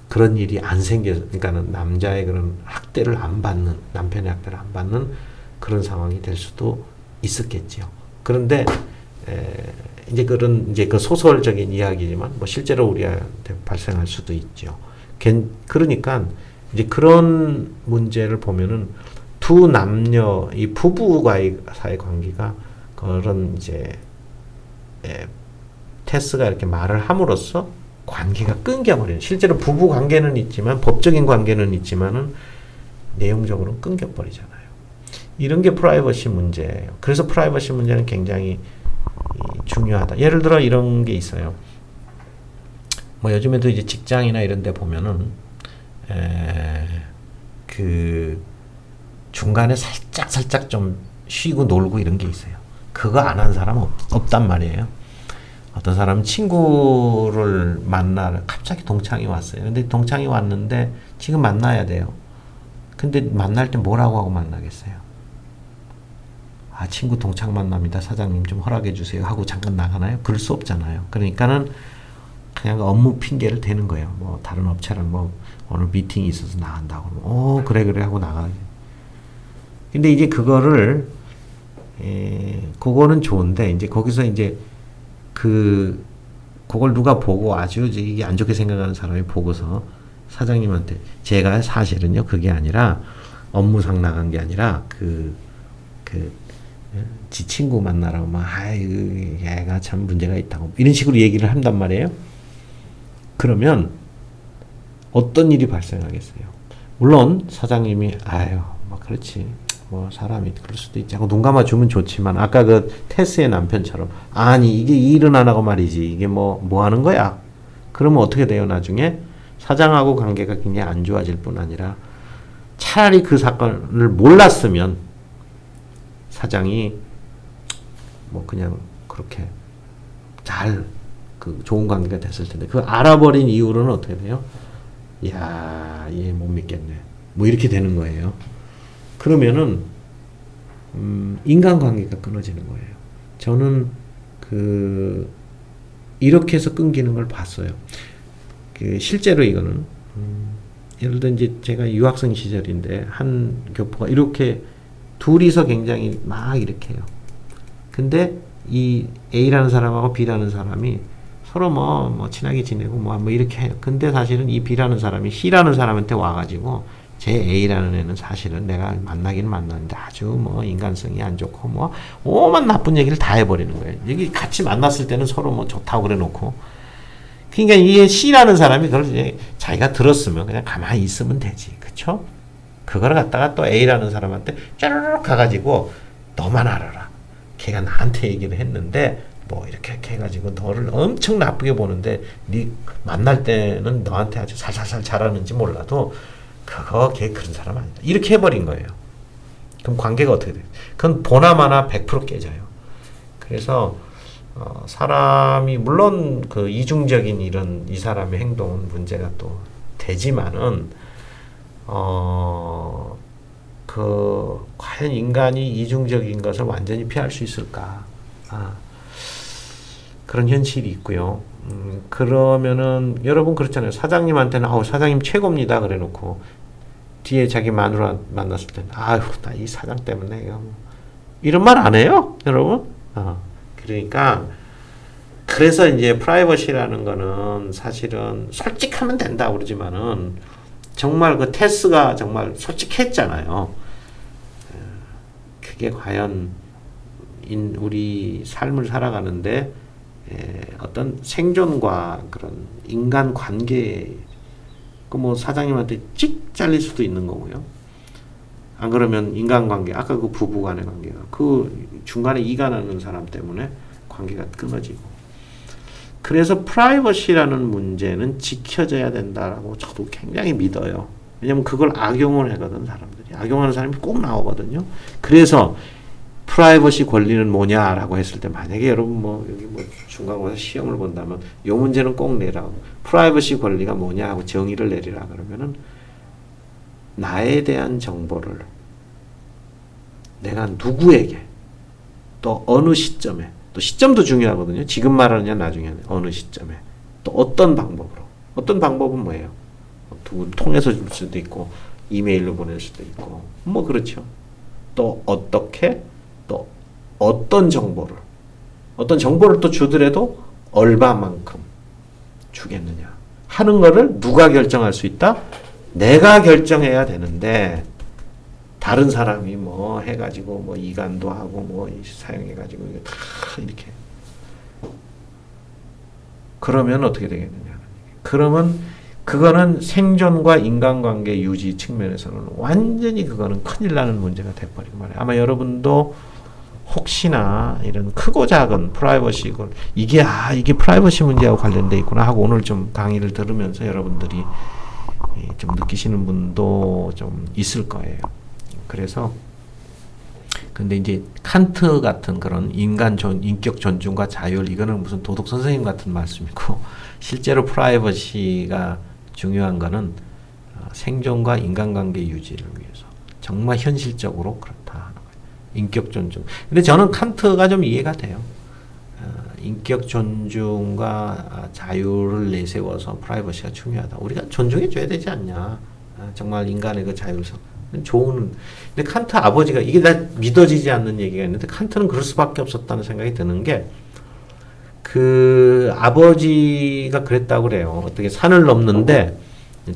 그런 일이 안 그러니까는 남자의 그런 학대를 안 받는, 남편의 학대를 안 받는 그런 상황이 될 수도 있었겠지요. 그런데, 이제 그 소설적인 이야기지만, 뭐 실제로 우리한테 발생할 수도 있죠. 그러니까, 이제 그런 문제를 보면은 두 남녀, 이 부부와의 사이 관계가 그런 이제, 테스가 이렇게 말을 함으로써 관계가 끊겨버려요. 실제로 부부 관계는 있지만, 법적인 관계는 있지만은 내용적으로는 끊겨버리잖아요. 이런 게 프라이버시 문제예요. 그래서 프라이버시 문제는 굉장히 중요하다. 예를 들어 이런 게 있어요. 뭐 요즘에도 이제 직장이나 이런 데 보면은, 중간에 살짝 좀 쉬고 놀고 이런 게 있어요. 그거 안 한 사람은 없단 말이에요. 어떤 사람은 친구를 만나러 갑자기 동창이 왔어요. 근데 동창이 왔는데 지금 만나야 돼요. 근데 만날 때 뭐라고 하고 만나겠어요? 아, 친구 동창 만납니다. 사장님 좀 허락해 주세요. 하고 잠깐 나가나요? 그럴 수 없잖아요. 그러니까는 그냥 업무 핑계를 대는 거예요. 뭐 다른 업체랑 뭐 오늘 미팅이 있어서 나간다고. 그래 하고 나가게. 근데 이제 그거를 그거는 좋은데 이제 거기서 이제 그걸 누가 보고 아주 이게 안 좋게 생각하는 사람이 보고서 사장님한테 제가 사실은요 그게 아니라 업무상 나간 게 아니라 지 친구 만나라고 막 얘가 참 문제가 있다고 이런 식으로 얘기를 한단 말이에요. 그러면 어떤 일이 발생하겠어요? 물론 사장님이 뭐 그렇지 뭐 사람이 그럴 수도 있지 하고 눈 감아주면 좋지만 아까 그 테스의 남편처럼 아니 이게 일은 안 하고 말이지 이게 뭐 하는 거야? 그러면 어떻게 돼요? 나중에 사장하고 관계가 굉장히 안 좋아질 뿐 아니라 차라리 그 사건을 몰랐으면 사장이 뭐 그냥 그렇게 잘 좋은 관계가 됐을 텐데 그 알아버린 이후로는 어떻게 돼요? 야, 얘 못 믿겠네. 뭐 이렇게 되는 거예요. 그러면은 인간관계가 끊어지는 거예요. 저는 이렇게 해서 끊기는 걸 봤어요. 그 실제로 이거는 예를 들어 이제 제가 유학생 시절인데 한 교포가 이렇게 둘이서 굉장히 막 이렇게 해요. 근데 이 A라는 사람하고 B라는 사람이 서로 뭐 친하게 지내고 뭐 이렇게 해요. 근데 사실은 이 B라는 사람이 C라는 사람한테 와가지고 제 A라는 애는 사실은 내가 만나기는 만났는데 아주 뭐 인간성이 안 좋고 뭐 오만 나쁜 얘기를 다 해버리는 거예요. 여기 같이 만났을 때는 서로 뭐 좋다고 그래 놓고. 그러니까 이 C라는 사람이 그걸 이제 자기가 들었으면 그냥 가만히 있으면 되지. 그쵸? 그걸 갖다가 또 A라는 사람한테 쭈르륵 가가지고 너만 알아라. 걔가 나한테 얘기를 했는데 뭐 이렇게 해가지고 너를 엄청 나쁘게 보는데 네 만날 때는 너한테 아주 살살살 잘하는지 몰라도 그거 걔 그런 사람 아니다. 이렇게 해버린 거예요. 그럼 관계가 어떻게 돼요? 그건 보나마나 100% 깨져요. 그래서 사람이 물론 그 이중적인 이런 이 사람의 행동은 문제가 또 되지만은 그 과연 인간이 이중적인 것을 완전히 피할 수 있을까? 그런 현실이 있고요. 그러면은 여러분 그렇잖아요. 사장님한테는 사장님 최고입니다. 그래놓고 뒤에 자기 마누라 만났을 때는 아유 나 이 사장 때문에 뭐. 이런 말 안 해요, 여러분. 그러니까 그래서 이제 프라이버시라는 거는 사실은 솔직하면 된다 그러지만은 정말 그 테스가 정말 솔직했잖아요. 그게 과연 우리 삶을 살아가는데 어떤 생존과 그런 인간 관계 그 뭐 사장님한테 찍 잘릴 수도 있는 거고요. 안 그러면 인간관계 아까 그 부부간의 관계가 그 중간에 이간하는 사람 때문에 관계가 끊어지고 그래서 프라이버시라는 문제는 지켜져야 된다라고 저도 굉장히 믿어요. 왜냐면 그걸 악용을 하거든 사람들이. 악용하는 사람이 꼭 나오거든요. 그래서 프라이버시 권리는 뭐냐라고 했을 때 만약에 여러분 뭐 여기 뭐 중간고사 시험을 본다면 요 문제는 꼭 내라고 프라이버시 권리가 뭐냐 하고 정의를 내리라 그러면은 나에 대한 정보를 내가 누구에게 또 어느 시점에 또 시점도 중요하거든요. 지금 말하느냐 나중에 어느 시점에 또 어떤 방법으로 어떤 방법은 뭐예요? 누구 통해서 줄 수도 있고 이메일로 보낼 수도 있고 뭐 그렇죠. 또 어떻게 또 어떤 정보를 또 주더라도 얼마만큼 주겠느냐 하는 거를 누가 결정할 수 있다? 내가 결정해야 되는데 다른 사람이 뭐 해가지고 뭐 이간도 하고 뭐 사용해가지고 이거 다 이렇게 그러면 어떻게 되겠느냐? 그러면 그거는 생존과 인간관계 유지 측면에서는 완전히 그거는 큰일 나는 문제가 돼버리고 말이에요. 아마 여러분도 혹시나 이런 크고 작은 프라이버시 이게 프라이버시 문제하고 관련돼 있구나 하고 오늘 좀 강의를 들으면서 여러분들이 좀 느끼시는 분도 좀 있을 거예요. 그래서 근데 이제 칸트 같은 그런 인격 존중과 자율 이거는 무슨 도덕 선생님 같은 말씀이고 실제로 프라이버시가 중요한 거는 생존과 인간관계 유지를 위해서 정말 현실적으로 그렇다 하는 거예요. 인격 존중. 근데 저는 칸트가 좀 이해가 돼요. 인격 존중과 자유를 내세워서 프라이버시가 중요하다. 우리가 존중해 줘야 되지 않냐. 정말 인간의 그 자율성. 좋은. 근데 칸트 아버지가 이게 다 믿어지지 않는 얘기가 있는데 칸트는 그럴 수밖에 없었다는 생각이 드는 게 그 아버지가 그랬다고 그래요. 어떻게 산을 넘는데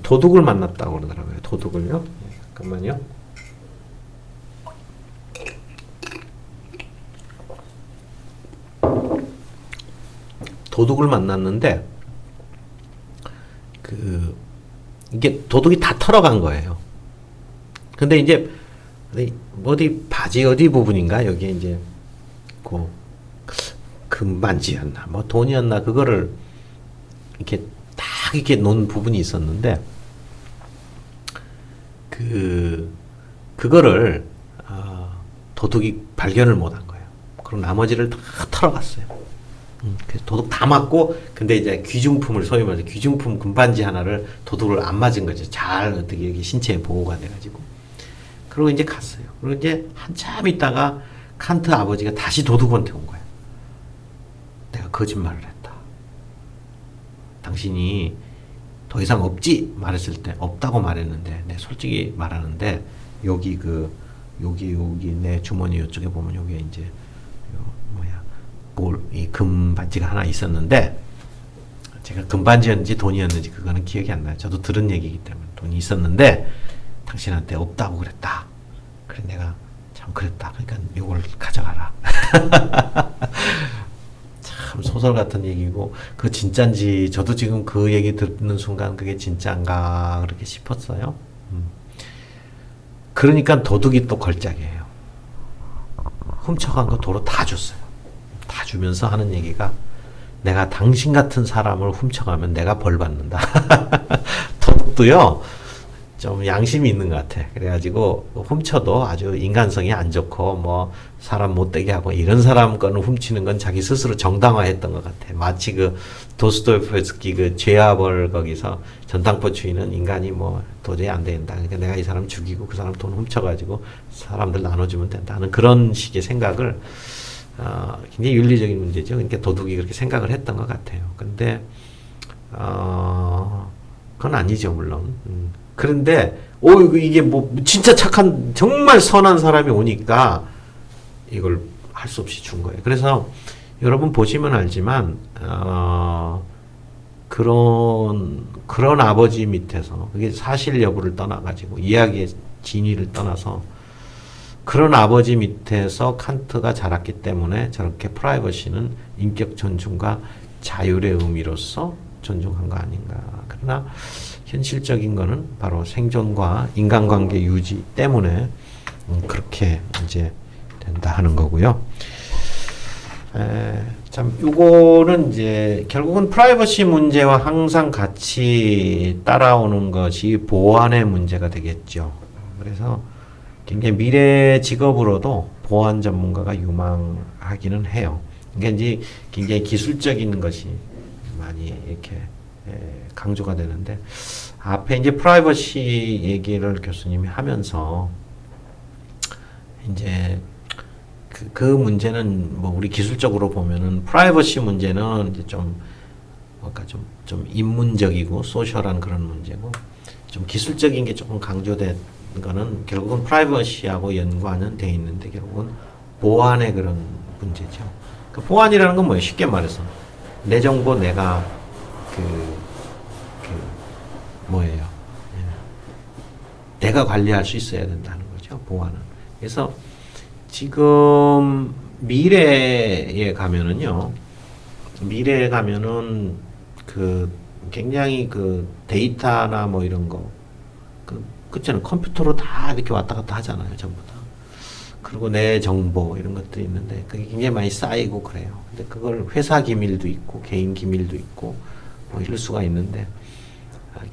도둑을 만났다고 그러더라고요. 도둑을요. 잠깐만요. 도둑을 만났는데 이게 도둑이 다 털어간 거예요. 근데 이제 어디 바지 어디 부분인가 여기에 이제 금반지였나 뭐 돈이었나 그거를 이렇게 딱 이렇게 놓은 부분이 있었는데 그거를 도둑이 발견을 못한 거예요. 그리고 나머지를 다 털어갔어요. 그래서 도둑 다 맞고 근데 이제 귀중품을 소위 말해서 귀중품 금반지 하나를 도둑을 안 맞은 거죠. 잘 어떻게 여기 신체에 보호가 돼가지고 그리고 이제 갔어요. 그리고 이제 한참 있다가 칸트 아버지가 다시 도둑한테 온 거예요. 내가 거짓말을 했다. 당신이 더 이상 없지 말했을 때 없다고 말했는데, 내 솔직히 말하는데 여기 내 주머니 이쪽에 보면 여기 이제 이 금반지가 하나 있었는데, 제가 금반지였는지 돈이었는지 그거는 기억이 안 나요. 저도 들은 얘기이기 때문에 돈이 있었는데 당신한테 없다고 그랬다. 그래 내가 참 그랬다. 그러니까 이걸 가져가라. 참 소설 같은 얘기고, 그 진짠지 저도 지금 그 얘기 듣는 순간 그게 진짠가 그렇게 싶었어요. 그러니까 도둑이 또 걸작이에요. 훔쳐간 거 도로 다 줬어요. 다 주면서 하는 얘기가, 내가 당신 같은 사람을 훔쳐가면 내가 벌 받는다. 도둑도요 좀 양심이 있는 것 같아. 그래가지고 훔쳐도 아주 인간성이 안 좋고 뭐 사람 못되게 하고 이런 사람 거는 훔치는 건 자기 스스로 정당화했던 것 같아. 마치 그 도스토옙스키 그 죄와벌 거기서 전당포 주인은 인간이 뭐 도저히 안 된다. 그러니까 내가 이 사람 죽이고 그 사람 돈 훔쳐가지고 사람들 나눠주면 된다는 그런 식의 생각을 굉장히 윤리적인 문제죠. 그러니까 도둑이 그렇게 생각을 했던 것 같아요. 근데 그건 아니죠, 물론. 그런데 이게 뭐 진짜 착한 정말 선한 사람이 오니까 이걸 할 수 없이 준 거예요. 그래서 여러분 보시면 알지만 그런 아버지 밑에서, 그게 사실 여부를 떠나가지고 이야기의 진위를 떠나서 그런 아버지 밑에서 칸트가 자랐기 때문에 저렇게 프라이버시는 인격 존중과 자율의 의미로서 존중한 거 아닌가. 그러나 현실적인 거는 바로 생존과 인간관계 유지 때문에 그렇게 이제 된다 하는 거고요. 참 요거는 이제 결국은 프라이버시 문제와 항상 같이 따라오는 것이 보안의 문제가 되겠죠. 그래서 굉장히 미래 직업으로도 보안 전문가가 유망하기는 해요. 그러니까 이제 굉장히 기술적인 것이 많이 이렇게 강조가 되는데, 앞에 이제 프라이버시 얘기를 교수님이 하면서 이제 그 문제는 뭐 우리 기술적으로 보면은 프라이버시 문제는 이제 좀 뭔가 좀 인문적이고 소셜한 그런 문제고, 좀 기술적인 게 조금 강조된 거는 결국은 프라이버시하고 연관은 돼 있는데 결국은 보안의 그런 문제죠. 그 보안이라는 건 뭐예요? 쉽게 말해서 내 정보 내가 뭐예요? 내가 관리할 수 있어야 된다는 거죠. 보안은. 그래서 지금 미래에 가면은 그 굉장히 그 데이터나 뭐 이런 거 그렇잖아요. 컴퓨터로 다 이렇게 왔다 갔다 하잖아요. 전부 다. 그리고 내 정보 이런 것들이 있는데 그게 굉장히 많이 쌓이고 그래요. 근데 그걸 회사 기밀도 있고 개인 기밀도 있고 뭐 이럴 수가 있는데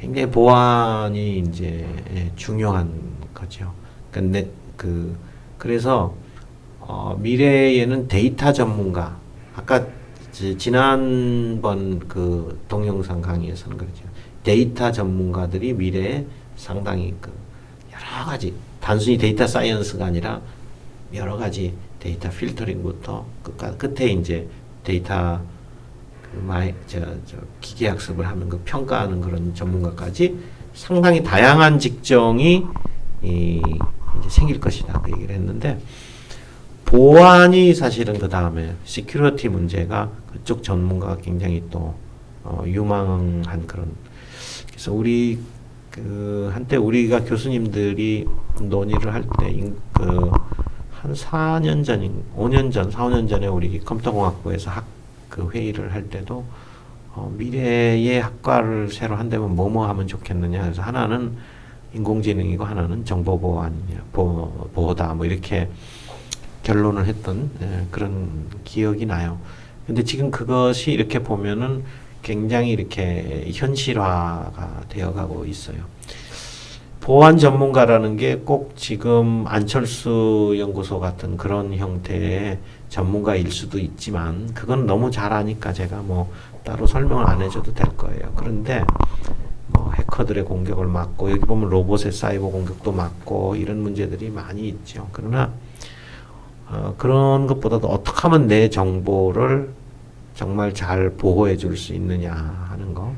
굉장히 보안이 이제 중요한 거죠. 근데 그래서 미래에는 데이터 전문가, 아까 지난번 그 동영상 강의에서는 그렇죠. 데이터 전문가들이 미래에 상당히 여러 가지, 단순히 데이터 사이언스가 아니라 여러 가지 데이터 필터링부터 끝에 이제 데이터 기계학습을 하는 거 평가하는 그런 전문가까지 상당히 다양한 직종이 이제 생길 것이다 그 얘기를 했는데, 보안이 사실은 그 다음에 시큐리티 문제가 그쪽 전문가가 굉장히 또 유망한 그런. 그래서 우리 한때 우리가 교수님들이 논의를 할 때 한 4년 전, 4, 5년 전에 우리 컴퓨터공학부에서 그 회의를 할 때도 미래의 학과를 새로 한다면 뭐뭐 하면 좋겠느냐. 그래서 하나는 인공지능이고 하나는 정보보안이냐, 보호다 뭐 이렇게 결론을 했던 그런 기억이 나요. 근데 지금 그것이 이렇게 보면은 굉장히 이렇게 현실화가 되어가고 있어요. 보안 전문가라는 게 꼭 지금 안철수 연구소 같은 그런 형태의 전문가일 수도 있지만 그건 너무 잘 아니까 제가 뭐 따로 설명을 안 해줘도 될 거예요. 그런데 뭐 해커들의 공격을 막고, 여기 보면 로봇의 사이버 공격도 막고 이런 문제들이 많이 있죠. 그러나 그런 것보다도 어떻게 하면 내 정보를 정말 잘 보호해 줄 수 있느냐 하는 거.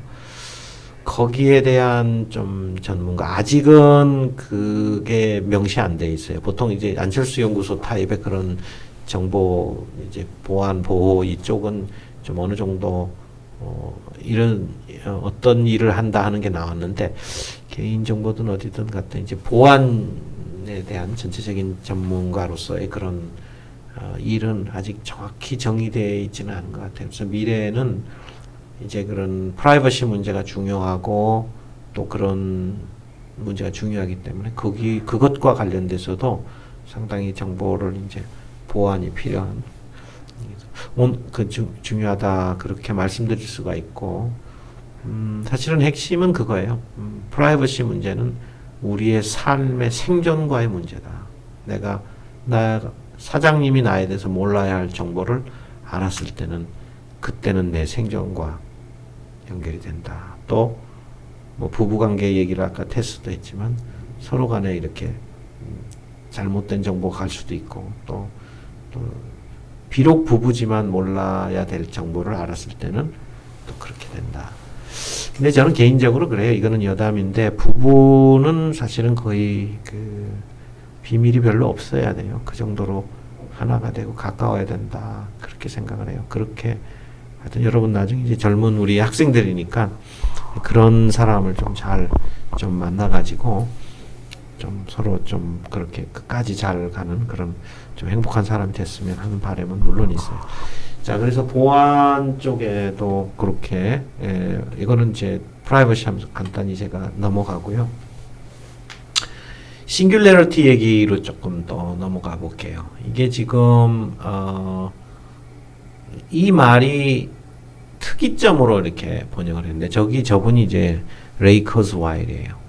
거기에 대한 좀 전문가, 아직은 그게 명시 안 돼 있어요. 보통 이제 안철수 연구소 타입의 그런 정보, 이제 보안, 보호 이쪽은 좀 어느 정도, 이런, 어떤 일을 한다 하는 게 나왔는데, 개인정보든 어디든 갖다 이제 보안에 대한 전체적인 전문가로서의 그런, 일은 아직 정확히 정의되어 있지는 않은 것 같아요. 그래서 미래에는 이제 그런 프라이버시 문제가 중요하고 또 그런 문제가 중요하기 때문에 그것과 관련돼서도 상당히 정보를 이제 보안이 필요한 중요하다 그렇게 말씀드릴 수가 있고, 사실은 핵심은 그거예요. 프라이버시 문제는 우리의 삶의 생존과의 문제다. 나 사장님이 나에 대해서 몰라야 할 정보를 알았을 때는 그때는 내 생존과 연결이 된다. 또 뭐 부부관계 얘기를 아까 테스트도 했지만 서로 간에 이렇게 잘못된 정보가 갈 수도 있고, 또 비록 부부지만 몰라야 될 정보를 알았을 때는 또 그렇게 된다. 근데 저는 개인적으로 그래요. 이거는 여담인데 부부는 사실은 거의 그 비밀이 별로 없어야 돼요. 그 정도로 하나가 되고 가까워야 된다. 그렇게 생각을 해요. 그렇게 하여튼 여러분 나중에 이제 젊은 우리 학생들이니까 그런 사람을 좀 잘 좀 만나가지고 좀 서로 좀 그렇게 끝까지 잘 가는 그런 좀 행복한 사람이 됐으면 하는 바람은 물론 있어요. 자, 그래서 보안 쪽에도 그렇게, 이거는 이제 프라이버시 하면서 간단히 제가 넘어가고요. 싱귤레러티 얘기로 조금 더 넘어가 볼게요. 이게 지금, 이 말이 특이점으로 이렇게 번역을 했는데, 저분이 이제 레이 커즈와일이에요.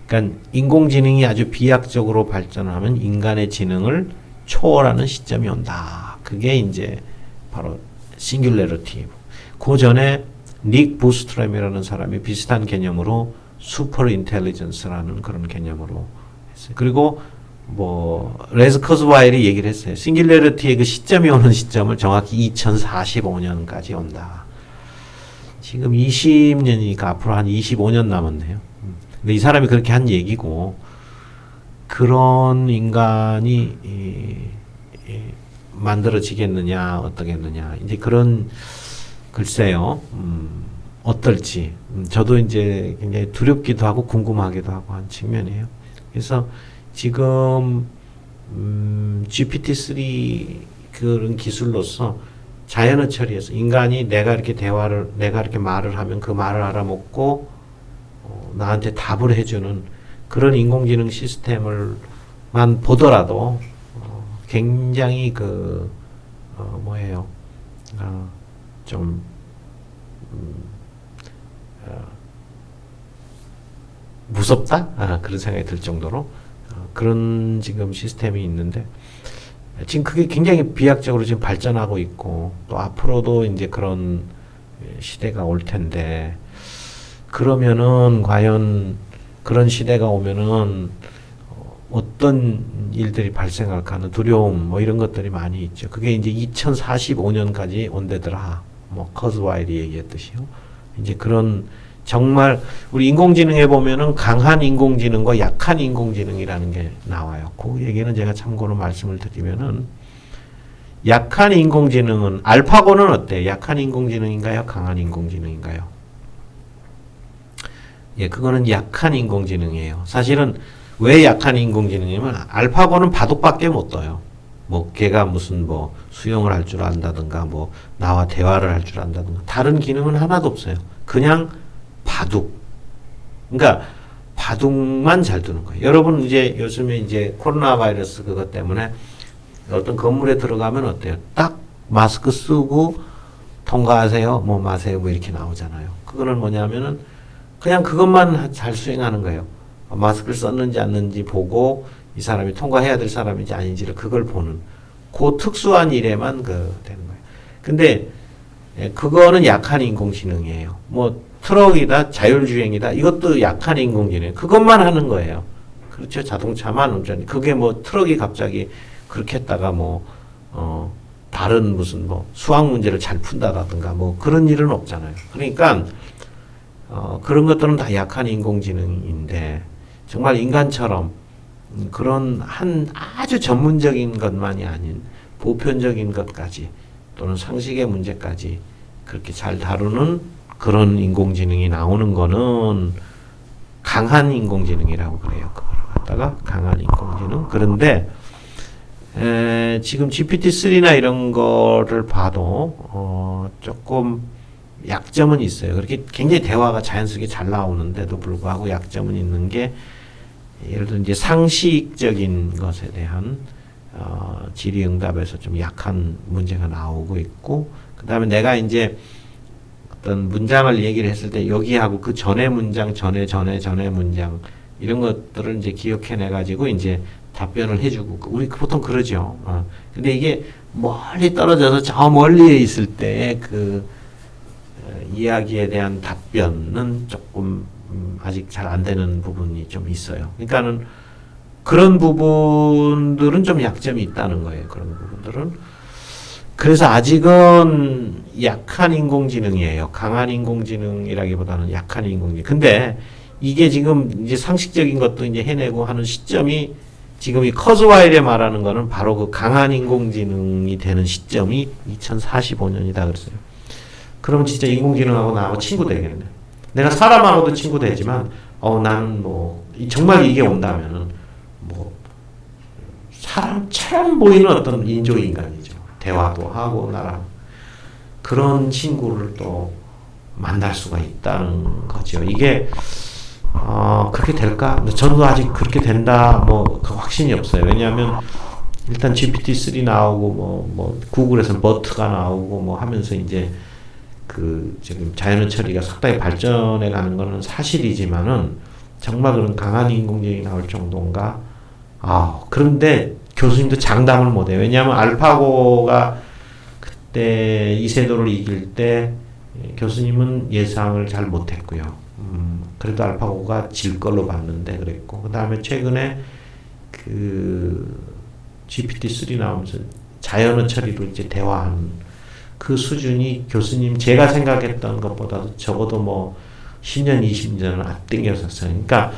그러니까 인공지능이 아주 비약적으로 발전을 하면 인간의 지능을 초월하는 시점이 온다. 그게 이제 바로 싱귤레러티. 그 전에 닉 부스트램이라는 사람이 비슷한 개념으로 슈퍼 인텔리전스라는 그런 개념으로 했어요. 그리고 뭐 레즈 커즈와일이 얘기를 했어요. 싱귤레러티의 그 시점이 오는 시점을 정확히 2045년까지 온다. 지금 20년이니까 앞으로 한 25년 남았네요. 근데 이 사람이 그렇게 한 얘기고, 그런 인간이 만들어지겠느냐 어떠겠느냐 이제 그런, 글쎄요, 어떨지 저도 이제 굉장히 두렵기도 하고 궁금하기도 하고 한 측면이에요. 그래서 지금 GPT-3 그런 기술로서 자연어 처리해서 인간이 내가 이렇게 말을 하면 그 말을 알아먹고 나한테 답을 해주는 그런 인공지능 시스템을만 보더라도 굉장히 좀 무섭다? 그런 생각이 들 정도로 그런 지금 시스템이 있는데, 지금 그게 굉장히 비약적으로 지금 발전하고 있고, 또 앞으로도 이제 그런 시대가 올 텐데, 그러면은 과연 그런 시대가 오면은 어떤 일들이 발생할까 하는 두려움, 뭐 이런 것들이 많이 있죠. 그게 이제 2045년까지 온대더라. 뭐 커즈와일이 얘기했듯이요. 이제 그런 정말 우리 인공지능에 보면은 강한 인공지능과 약한 인공지능이라는 게 나와요. 그 얘기는 제가 참고로 말씀을 드리면은, 약한 인공지능은 알파고는 어때요? 약한 인공지능인가요? 강한 인공지능인가요? 예, 그거는 약한 인공지능이에요. 사실은 왜 약한 인공지능이냐면 알파고는 바둑밖에 못 둬요. 뭐 걔가 무슨 뭐 수영을 할 줄 안다든가 뭐 나와 대화를 할 줄 안다든가 다른 기능은 하나도 없어요. 그냥 바둑. 그러니까 바둑만 잘 두는 거예요. 여러분 이제 요즘에 이제 코로나 바이러스 그것 때문에 어떤 건물에 들어가면 어때요? 딱 마스크 쓰고 통과하세요, 뭐 마세요, 뭐 이렇게 나오잖아요. 그거는 뭐냐면은 그냥 그것만 잘 수행하는 거예요. 마스크를 썼는지 안는지 보고 이 사람이 통과해야 될 사람인지 아닌지를 그걸 보는 그 특수한 일에만 되는 거예요. 근데 그거는 약한 인공지능이에요. 뭐 트럭이다, 자율주행이다, 이것도 약한 인공지능. 그것만 하는 거예요. 그렇죠. 자동차만 운전. 그게 뭐 트럭이 갑자기 그렇게 했다가 뭐 다른 무슨 뭐 수학 문제를 잘 푼다라든가 뭐 그런 일은 없잖아요. 그러니까 그런 것들은 다 약한 인공지능인데 정말 인간처럼 그런 한 아주 전문적인 것만이 아닌 보편적인 것까지 또는 상식의 문제까지 그렇게 잘 다루는 그런 인공지능이 나오는 거는 강한 인공지능이라고 그래요. 그걸 갖다가 강한 인공지능. 그런데 지금 GPT-3나 이런 거를 봐도 조금 약점은 있어요. 그렇게 굉장히 대화가 자연스럽게 잘 나오는데도 불구하고 약점은 있는 게 예를 들어 이제 상식적인 것에 대한 질의응답에서 좀 약한 문제가 나오고 있고, 그 다음에 내가 이제 어떤 문장을 얘기를 했을 때 여기하고 그 전에 문장, 전에 문장 이런 것들을 이제 기억해내 가지고 이제 답변을 해주고 우리 보통 그러죠. 근데 이게 멀리 떨어져서 저 멀리에 있을 때 그 이야기에 대한 답변은 조금 아직 잘 안 되는 부분이 좀 있어요. 그러니까는 그런 부분들은 좀 약점이 있다는 거예요. 그런 부분들은. 그래서 아직은 약한 인공지능이에요. 강한 인공지능이라기보다는 약한 인공지능. 근데 이게 지금 이제 상식적인 것도 이제 해내고 하는 시점이 지금 이 커즈와일에 말하는 거는 바로 그 강한 인공지능이 되는 시점이 2045년이다 그랬어요. 그러면 진짜 인공지능하고 나하고 친구 되겠네. 내가 사람하고도 친구 되지만, 나는 뭐, 정말 이게 온다면은, 뭐, 사람처럼 보이는 어떤 인조인간이죠. 대화도 하고, 나랑. 그런 친구를 또 만날 수가 있다는 거죠. 이게, 그렇게 될까? 저도 아직 그렇게 된다, 뭐, 그 확신이 없어요. 왜냐하면, 일단 GPT-3 나오고, 구글에서 버트가 나오고, 뭐 하면서 이제, 지금 자연어 처리가 상당히 발전해 가는 거는 사실이지만은 정말 그런 강한 인공지능이 나올 정도인가? 그런데 교수님도 장담을 못 해요. 왜냐하면 알파고가 그때 이세돌을 이길 때 교수님은 예상을 잘 못했고요. 그래도 알파고가 질 걸로 봤는데 그랬고, 그 다음에 최근에 GPT-3 나오면서 자연어 처리로 이제 대화하는 그 수준이 교수님 제가 생각했던 것보다도 적어도 뭐 10년, 20년을 앞당겼었어요. 그러니까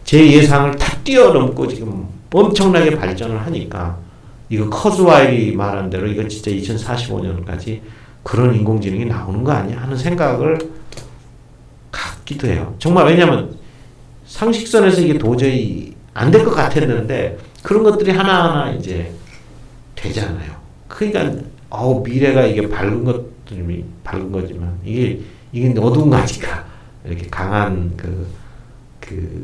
제 예상을 다 뛰어넘고 지금 엄청나게 발전을 하니까 이거 커즈와일이 말한 대로 이거 진짜 2045년까지 그런 인공지능이 나오는 거 아니야 하는 생각을 갖기도 해요. 정말 왜냐면 상식선에서 이게 도저히 안 될 것 같았는데 그런 것들이 하나하나 이제 되잖아요. 그러니까 미래가 이게 밝은 거지만, 이게 어두운 거니까, 이렇게 강한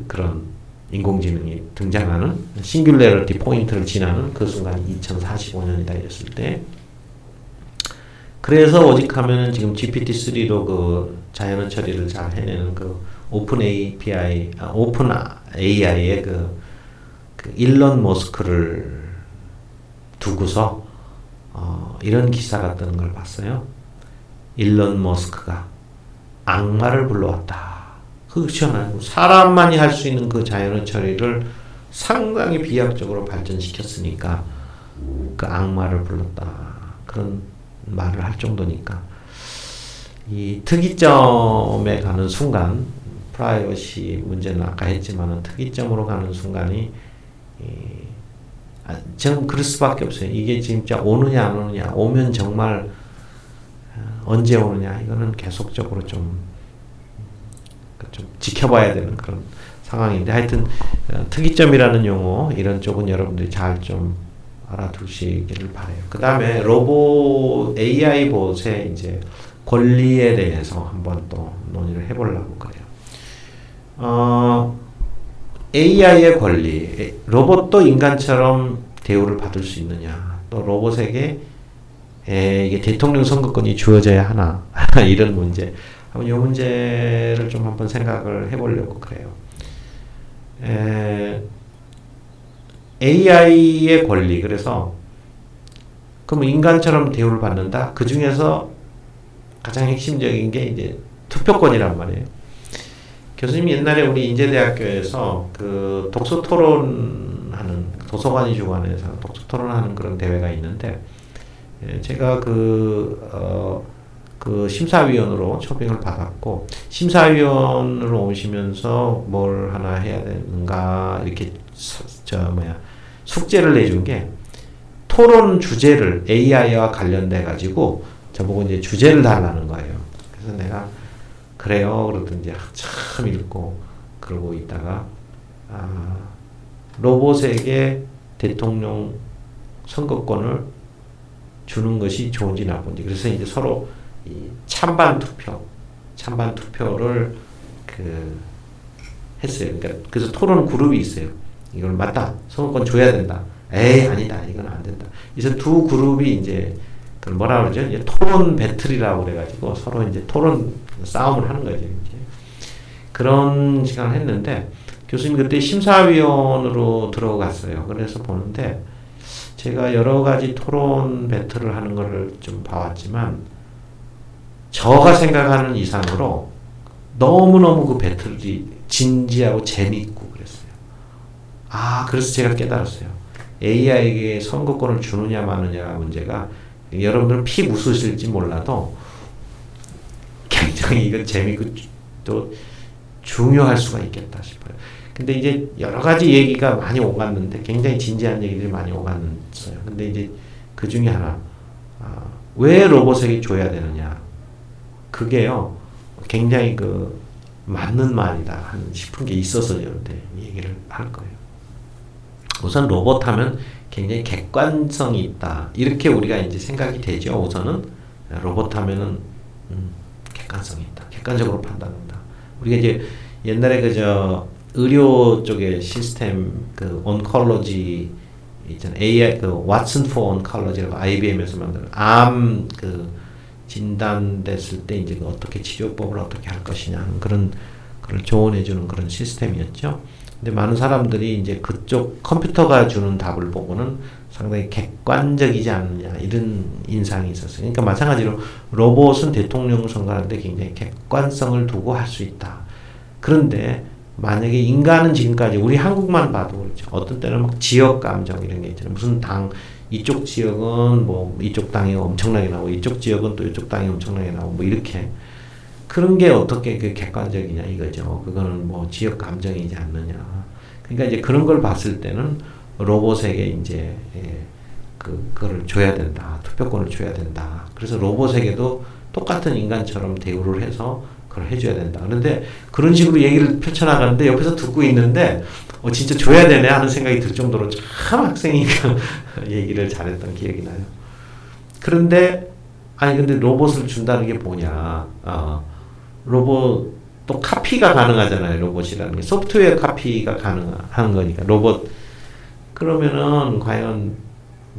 그런 인공지능이 등장하는, 싱귤레러티 포인트를 지나는 그 순간이 2045년이다 이랬을 때, 그래서 오직하면은 지금 GPT-3로 그 자연어 처리를 잘 해내는 오픈 AI의 일론 머스크를 두고서 이런 기사가 뜨는 걸 봤어요. 일론 머스크가 악마를 불러왔다. 그렇잖아요. 사람만이 할 수 있는 그 자연어 처리를 상당히 비약적으로 발전시켰으니까 그 악마를 불렀다. 그런 말을 할 정도니까 이 특이점에 가는 순간, 프라이버시 문제는 아까 했지만 특이점으로 가는 순간이 저는 그럴 수밖에 없어요. 이게 진짜 오느냐 안 오느냐, 오면 정말 언제 오느냐, 이거는 계속적으로 좀 지켜봐야 되는 그런 상황인데, 하여튼 특이점이라는 용어 이런 쪽은 여러분들이 잘 좀 알아두시기를 바래요. 그 다음에 AI 봇의 이제 권리에 대해서 한번 또 논의를 해보려고 그래요. AI의 권리, 로봇도 인간처럼 대우를 받을 수 있느냐, 또 로봇에게 이게 대통령 선거권이 주어져야 하나 이런 문제, 이 문제를 좀 한번 생각을 해보려고 그래요. AI의 권리, 그래서 그럼 인간처럼 대우를 받는다. 그 중에서 가장 핵심적인 게 이제 투표권이란 말이에요. 교수님이 옛날에 우리 인제대학교에서 그 독서 토론하는, 도서관이 주관해서 독서 토론하는 그런 대회가 있는데, 제가 그 심사위원으로 초빙을 받았고, 심사위원으로 오시면서 뭘 하나 해야 되는가, 이렇게, 숙제를 내준 게, 토론 주제를 AI와 관련돼가지고, 저보고 이제 주제를 달라는 거예요. 그래서 내가, 그래요. 그러던지, 참 읽고, 그러고 있다가, 로봇에게 대통령 선거권을 주는 것이 좋은지 나쁜지. 그래서 이제 서로 이 찬반 투표를 했어요. 그러니까 그래서 토론 그룹이 있어요. 이걸 맞다. 선거권 줘야 된다. 에이, 아니다. 이건 안 된다. 그래서 두 그룹이 이제 그걸 뭐라 그러죠? 이제 토론 배틀이라고 그래가지고 서로 이제 토론 싸움을 하는 거죠. 이제 그런 시간을 했는데 교수님 그때 심사위원으로 들어갔어요. 그래서 보는데 제가 여러 가지 토론 배틀을 하는 거를 좀 봐왔지만 저가 생각하는 이상으로 너무너무 그 배틀이 진지하고 재미있고 그랬어요. 그래서 제가 깨달았어요. AI에게 선거권을 주느냐 마느냐 문제가 여러분들은 피 묻으실지 몰라도 굉장히 이건 재미있고 또 중요할 수가 있겠다 싶어요. 근데 이제 여러 가지 얘기가 많이 오갔는데 굉장히 진지한 얘기들이 많이 오갔어요. 근데 이제 그 중에 하나, 왜 로봇에게 줘야 되느냐. 그게요, 굉장히 맞는 말이다 싶은 게 있어서 여러분들 얘기를 할 거예요. 우선 로봇 하면 굉장히 객관성이 있다. 이렇게 우리가 이제 생각이 되죠. 우선은 로봇 하면은, 객관성이 있다. 객관적으로 판단한다. 우리가 이제 옛날에 의료 쪽의 시스템 온컬러지 있잖아요. AI 왓슨 포 온컬러지라고 IBM에서 만든 암 진단됐을 때 이제 어떻게 치료법을 어떻게 할 것이냐 하는 그런 조언해주는 그런 시스템이었죠. 근데 많은 사람들이 이제 그쪽 컴퓨터가 주는 답을 보고는 상당히 객관적이지 않느냐 이런 인상이 있었어요. 그러니까 마찬가지로 로봇은 대통령 선거하는데 굉장히 객관성을 두고 할 수 있다. 그런데 만약에 인간은 지금까지 우리 한국만 봐도 그렇죠. 어떤 때는 막 지역 감정 이런 게 있잖아요. 무슨 당 이쪽 지역은 뭐 이쪽 당이 엄청나게 나오고 이쪽 지역은 또 이쪽 당이 엄청나게 나오고 뭐 이렇게 그런 게 어떻게 객관적이냐 이거죠. 그거는 뭐 지역 감정이지 않느냐. 그러니까 이제 그런 걸 봤을 때는 로봇에게 이제 그거를 줘야 된다. 투표권을 줘야 된다. 그래서 로봇에게도 똑같은 인간처럼 대우를 해서 그걸 해줘야 된다. 그런데 그런 식으로 얘기를 펼쳐나가는데 옆에서 듣고 있는데 진짜 줘야 되네 하는 생각이 들 정도로 참 학생이 얘기를 잘했던 기억이 나요. 그런데 근데 로봇을 준다는 게 뭐냐. 로봇 또 카피가 가능하잖아요. 로봇이라는 게 소프트웨어 카피가 가능한 거니까 로봇 그러면은 과연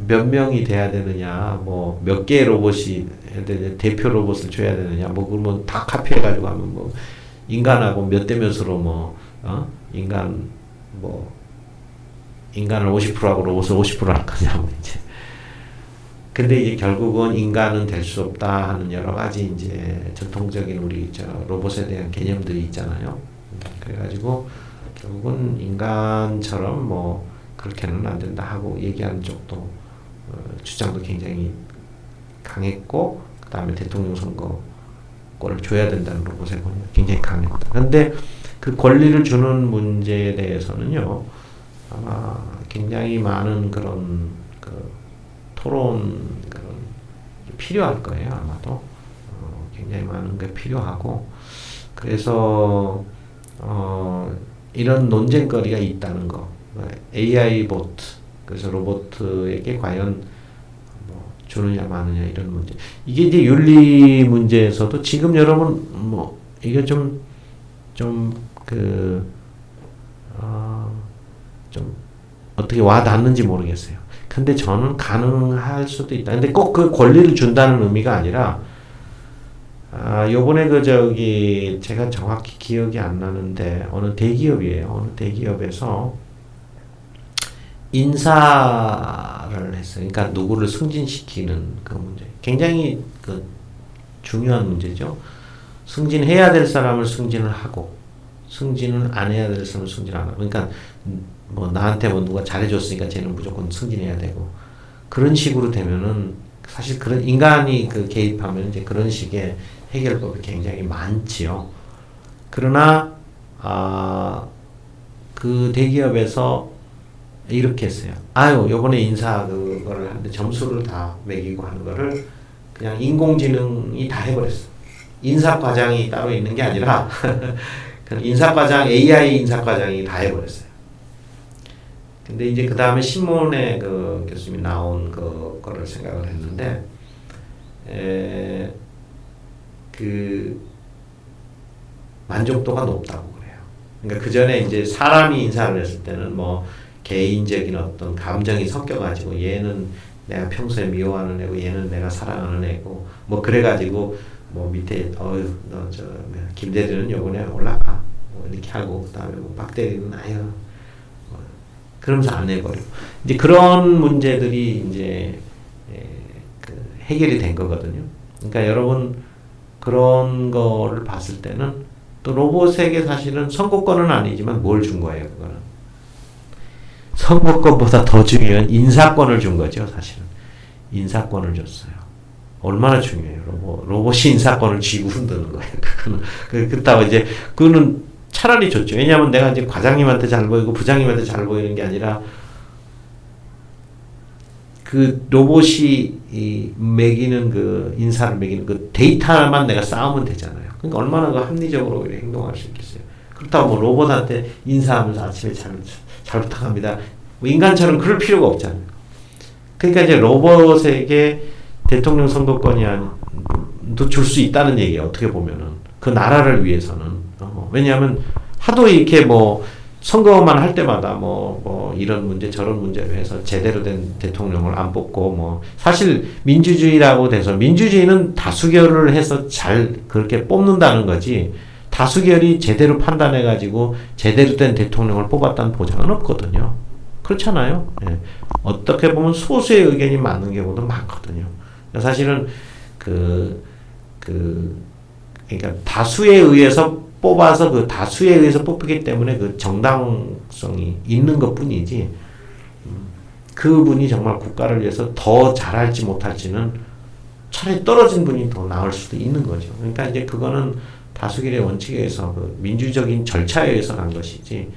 몇 명이 돼야 되느냐, 뭐 몇 개의 로봇이 해야 되느냐, 대표 로봇을 줘야 되느냐, 뭐 그러면 다 카피해가지고 하면 뭐 인간하고 몇 대 몇으로 인간을 50%하고 로봇을 50%할 거냐, 이제. 근데 이제 결국은 인간은 될 수 없다 하는 여러 가지 이제 전통적인 우리 로봇에 대한 개념들이 있잖아요. 그래가지고 결국은 인간처럼 뭐 그렇게는 안 된다 하고 얘기하는 쪽도 주장도 굉장히 강했고 그 다음에 대통령 선거권을 줘야 된다는 로봇의 권위가 굉장히 강했다. 그런데 그 권리를 주는 문제에 대해서는요 아마 굉장히 많은 그런 토론 필요할 거예요. 아마도 굉장히 많은 게 필요하고 그래서 이런 논쟁거리가 있다는 거. AI 보트 그래서 로봇에게 과연 뭐 주느냐 마느냐 이런 문제. 이게 이제 윤리 문제에서도 지금 여러분 뭐 이게 좀 어떻게 와 닿는지 모르겠어요. 근데 저는 가능할 수도 있다. 근데 꼭 그 권리를 준다는 의미가 아니라, 요번에 제가 정확히 기억이 안 나는데, 어느 대기업이에요. 어느 대기업에서 인사를 했어요. 그러니까 누구를 승진시키는 그 문제. 굉장히 중요한 문제죠. 승진해야 될 사람을 승진을 하고, 승진을 안 해야 될 사람을 승진 안 하고. 그러니까, 뭐 나한테 뭐 누가 잘해줬으니까 쟤는 무조건 승진해야 되고 그런 식으로 되면은 사실 그런 인간이 그 개입하면 이제 그런 식의 해결법이 굉장히 많지요. 그러나 그 대기업에서 이렇게 했어요. 아유, 요번에 인사 그거를 하는데 점수를 다 매기고 하는 거를 그냥 인공지능이 다 해버렸어. 인사과장이 따로 있는 게 아니라 인사과장, AI 인사과장이 다 해버렸어요. 근데 이제 그 다음에 신문에 그 교수님이 나온 그거를 생각을 했는데, 그 만족도가 높다고 그래요. 그러니까 그 전에 이제 사람이 인사를 했을 때는 뭐 개인적인 어떤 감정이 섞여가지고 얘는 내가 평소에 미워하는 애고 얘는 내가 사랑하는 애고 뭐 그래가지고 뭐 밑에 너 저 김대리는 요번에 올라가 뭐 이렇게 하고 그다음에 뭐 박대리는 아유 뭐 그러면서 안 해버리고 이제 그런 문제들이 이제 그 해결이 된 거거든요. 그러니까 여러분 그런 거를 봤을 때는 또 로봇에게 사실은 선거권은 아니지만 뭘 준 거예요, 그거는. 선거권보다 더 중요한 인사권을 준 거죠, 사실은. 인사권을 줬어요. 얼마나 중요해요, 로봇이 인사권을 쥐고 흔드는 거예요, 그거는. 그렇다고 이제, 그거는 차라리 좋죠. 왜냐하면 내가 이제 과장님한테 잘 보이고 부장님한테 잘 보이는 게 아니라, 그 로봇이 매기는 그 인사를 매기는 그 데이터만 내가 쌓으면 되잖아요. 그러니까 얼마나 그 합리적으로 행동할 수 있겠어요. 그렇다고 뭐 로봇한테 인사하면서 아침에 잘 부탁합니다. 뭐 인간처럼 그럴 필요가 없잖아요. 그러니까 이제 로봇에게 대통령 선거권이 줄 수 있다는 얘기예요. 어떻게 보면은 그 나라를 위해서는. 왜냐하면 하도 이렇게 뭐 선거만 할 때마다 뭐 이런 문제 저런 문제로 해서 제대로 된 대통령을 안 뽑고 뭐 사실 민주주의라고 돼서 민주주의는 다수결을 해서 잘 그렇게 뽑는다는 거지 다수결이 제대로 판단해 가지고 제대로 된 대통령을 뽑았다는 보장은 없거든요. 그렇잖아요. 예. 어떻게 보면 소수의 의견이 맞는 경우도 많거든요. 사실은 그러니까 다수에 의해서 뽑아서 그 다수에 의해서 뽑히기 때문에 그 정당성이 있는 것 뿐이지, 그분이 정말 국가를 위해서 더 잘할지 못할지는 차라리 떨어진 분이 더 나을 수도 있는 거죠. 그러니까 이제 그거는 다수결의 원칙에 의해서 그 민주적인 절차에 의해서 간 것이지,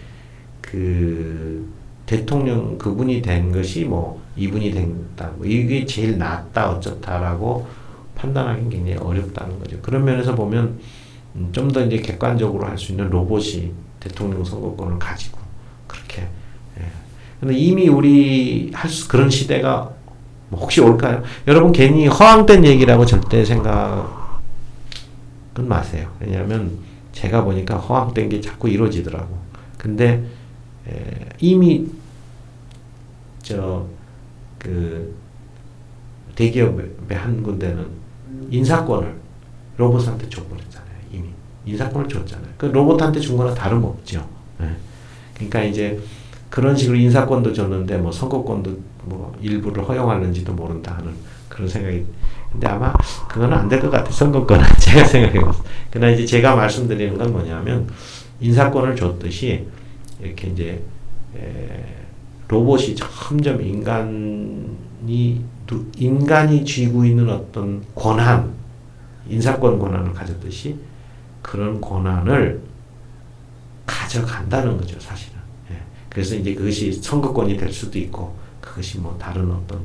그 대통령 그분이 된 것이 뭐 이분이 된다, 뭐 이게 제일 낫다 어쩌다라고 판단하기는 굉장히 어렵다는 거죠. 그런 면에서 보면 좀 더 이제 객관적으로 할 수 있는 로봇이 대통령 선거권을 가지고 그렇게. 예. 근데 이미 우리 그런 시대가 뭐 혹시 올까요? 여러분 괜히 허황된 얘기라고 절대 생각은 마세요. 왜냐하면 제가 보니까 허황된 게 자꾸 이루어지더라고. 근데 이미 그 대기업의 한 군데는 인사권을 로봇한테 줘버렸잖아요. 이미 인사권을 줬잖아요. 그 로봇한테 준 거나 다름없죠. 네. 그러니까 이제 그런 식으로 인사권도 줬는데 뭐 선거권도 뭐 일부를 허용하는지도 모른다 하는 그런 생각이. 근데 아마 그거는 안 될 것 같아요. 선거권은 제가 생각해봤어요. 그러나 이제 제가 말씀드리는 건 뭐냐면 인사권을 줬듯이 이렇게 이제 로봇이 점점 인간이 쥐고 있는 어떤 권한, 인사권 권한을 가졌듯이 그런 권한을 가져간다는 거죠, 사실은. 예. 그래서 이제 그것이 선거권이 될 수도 있고, 그것이 뭐 다른 어떤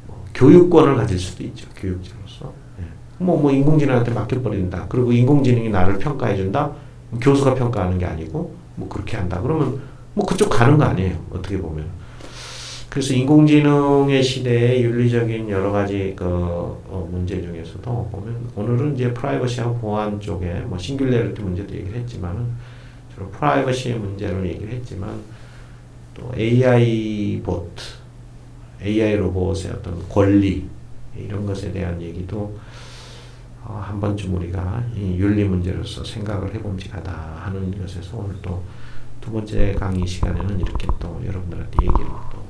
뭐 교육권을 가질 수도 있죠, 교육자로서. 예. 뭐 인공지능한테 맡겨버린다. 그리고 인공지능이 나를 평가해준다. 교수가 평가하는 게 아니고, 뭐 그렇게 한다. 그러면 뭐 그쪽 가는 거 아니에요, 어떻게 보면. 그래서 인공지능의 시대에 윤리적인 여러 가지 문제 중에서도 보면 오늘은 이제 프라이버시하고 보안 쪽에 뭐 싱귤레리티 문제도 얘기를 했지만은 주로 프라이버시의 문제를 얘기를 했지만 또 AI 로봇의 어떤 권리 이런 것에 대한 얘기도 한 번쯤 우리가 이 윤리 문제로서 생각을 해봄직하다 하는 것에서 오늘 또 두 번째 강의 시간에는 이렇게 또 여러분들한테 얘기를 또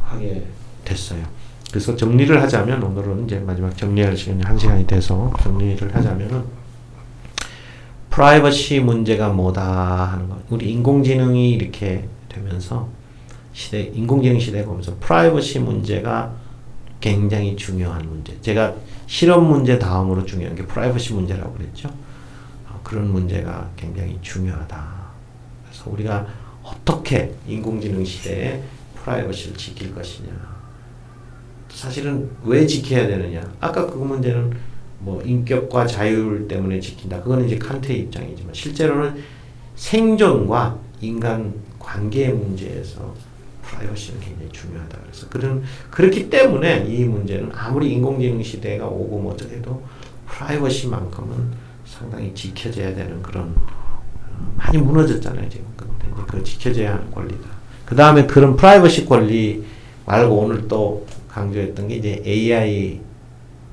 하게 됐어요. 그래서 정리를 하자면 오늘은 이제 마지막 정리할 시간이 1시간이 돼서 정리를 하자면은 프라이버시 문제가 뭐다 하는 거. 우리 인공지능이 이렇게 되면서 인공지능 시대가 오면서 프라이버시 문제가 굉장히 중요한 문제. 제가 실험 문제 다음으로 중요한 게 프라이버시 문제라고 그랬죠. 그런 문제가 굉장히 중요하다. 그래서 우리가 어떻게 인공지능 시대에 프라이버시를 지킬 것이냐. 사실은 왜 지켜야 되느냐. 아까 그 문제는 뭐 인격과 자율 때문에 지킨다. 그거는 이제 칸트의 입장이지만 실제로는 생존과 인간 관계의 문제에서 프라이버시는 굉장히 중요하다. 그래서 그렇기 때문에 이 문제는 아무리 인공지능 시대가 오고 뭐 어쩌해도 프라이버시만큼은 상당히 지켜져야 되는 그런 많이 무너졌잖아요 지금. 근데 이제 그 지켜져야 하는 권리다. 그 다음에 그런 프라이버시 권리 말고 오늘 또 강조했던 게 이제 AI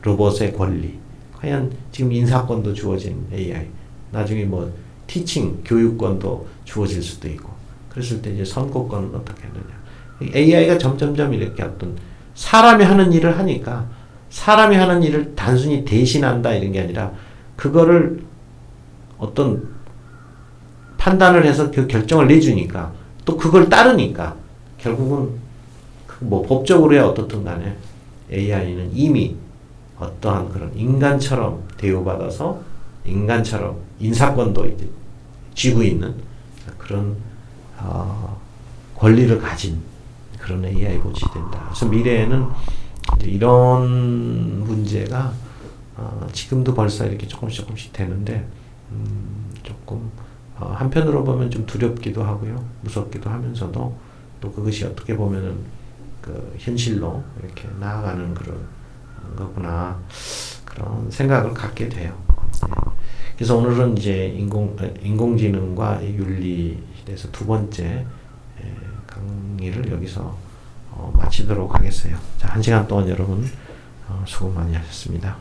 로봇의 권리. 과연 지금 인사권도 주어진 AI, 나중에 뭐 티칭 교육권도 주어질 수도 있고. 그랬을 때 이제 선고권은 어떻게 하느냐. AI가 점점점 이렇게 어떤 사람이 하는 일을 하니까 사람이 하는 일을 단순히 대신한다 이런 게 아니라 그거를 어떤 판단을 해서 그 결정을 내주니까 또 그걸 따르니까 결국은 뭐 법적으로야 어떻든 간에 AI는 이미 어떠한 그런 인간처럼 대우받아서 인간처럼 인사권도 이제 쥐고 있는 그런 권리를 가진 그런 AI 봇이 된다. 그래서 미래에는 이제 이런 문제가 지금도 벌써 이렇게 조금씩 되는데 조금 한편으로 보면 좀 두렵기도 하고요, 무섭기도 하면서도 또 그것이 어떻게 보면은 그 현실로 이렇게 나아가는 그런 거구나 그런 생각을 갖게 돼요. 그래서 오늘은 이제 인공지능과 윤리에 대해서 두 번째 강의를 여기서 마치도록 하겠어요. 자, 1시간 동안 여러분 수고 많이 하셨습니다.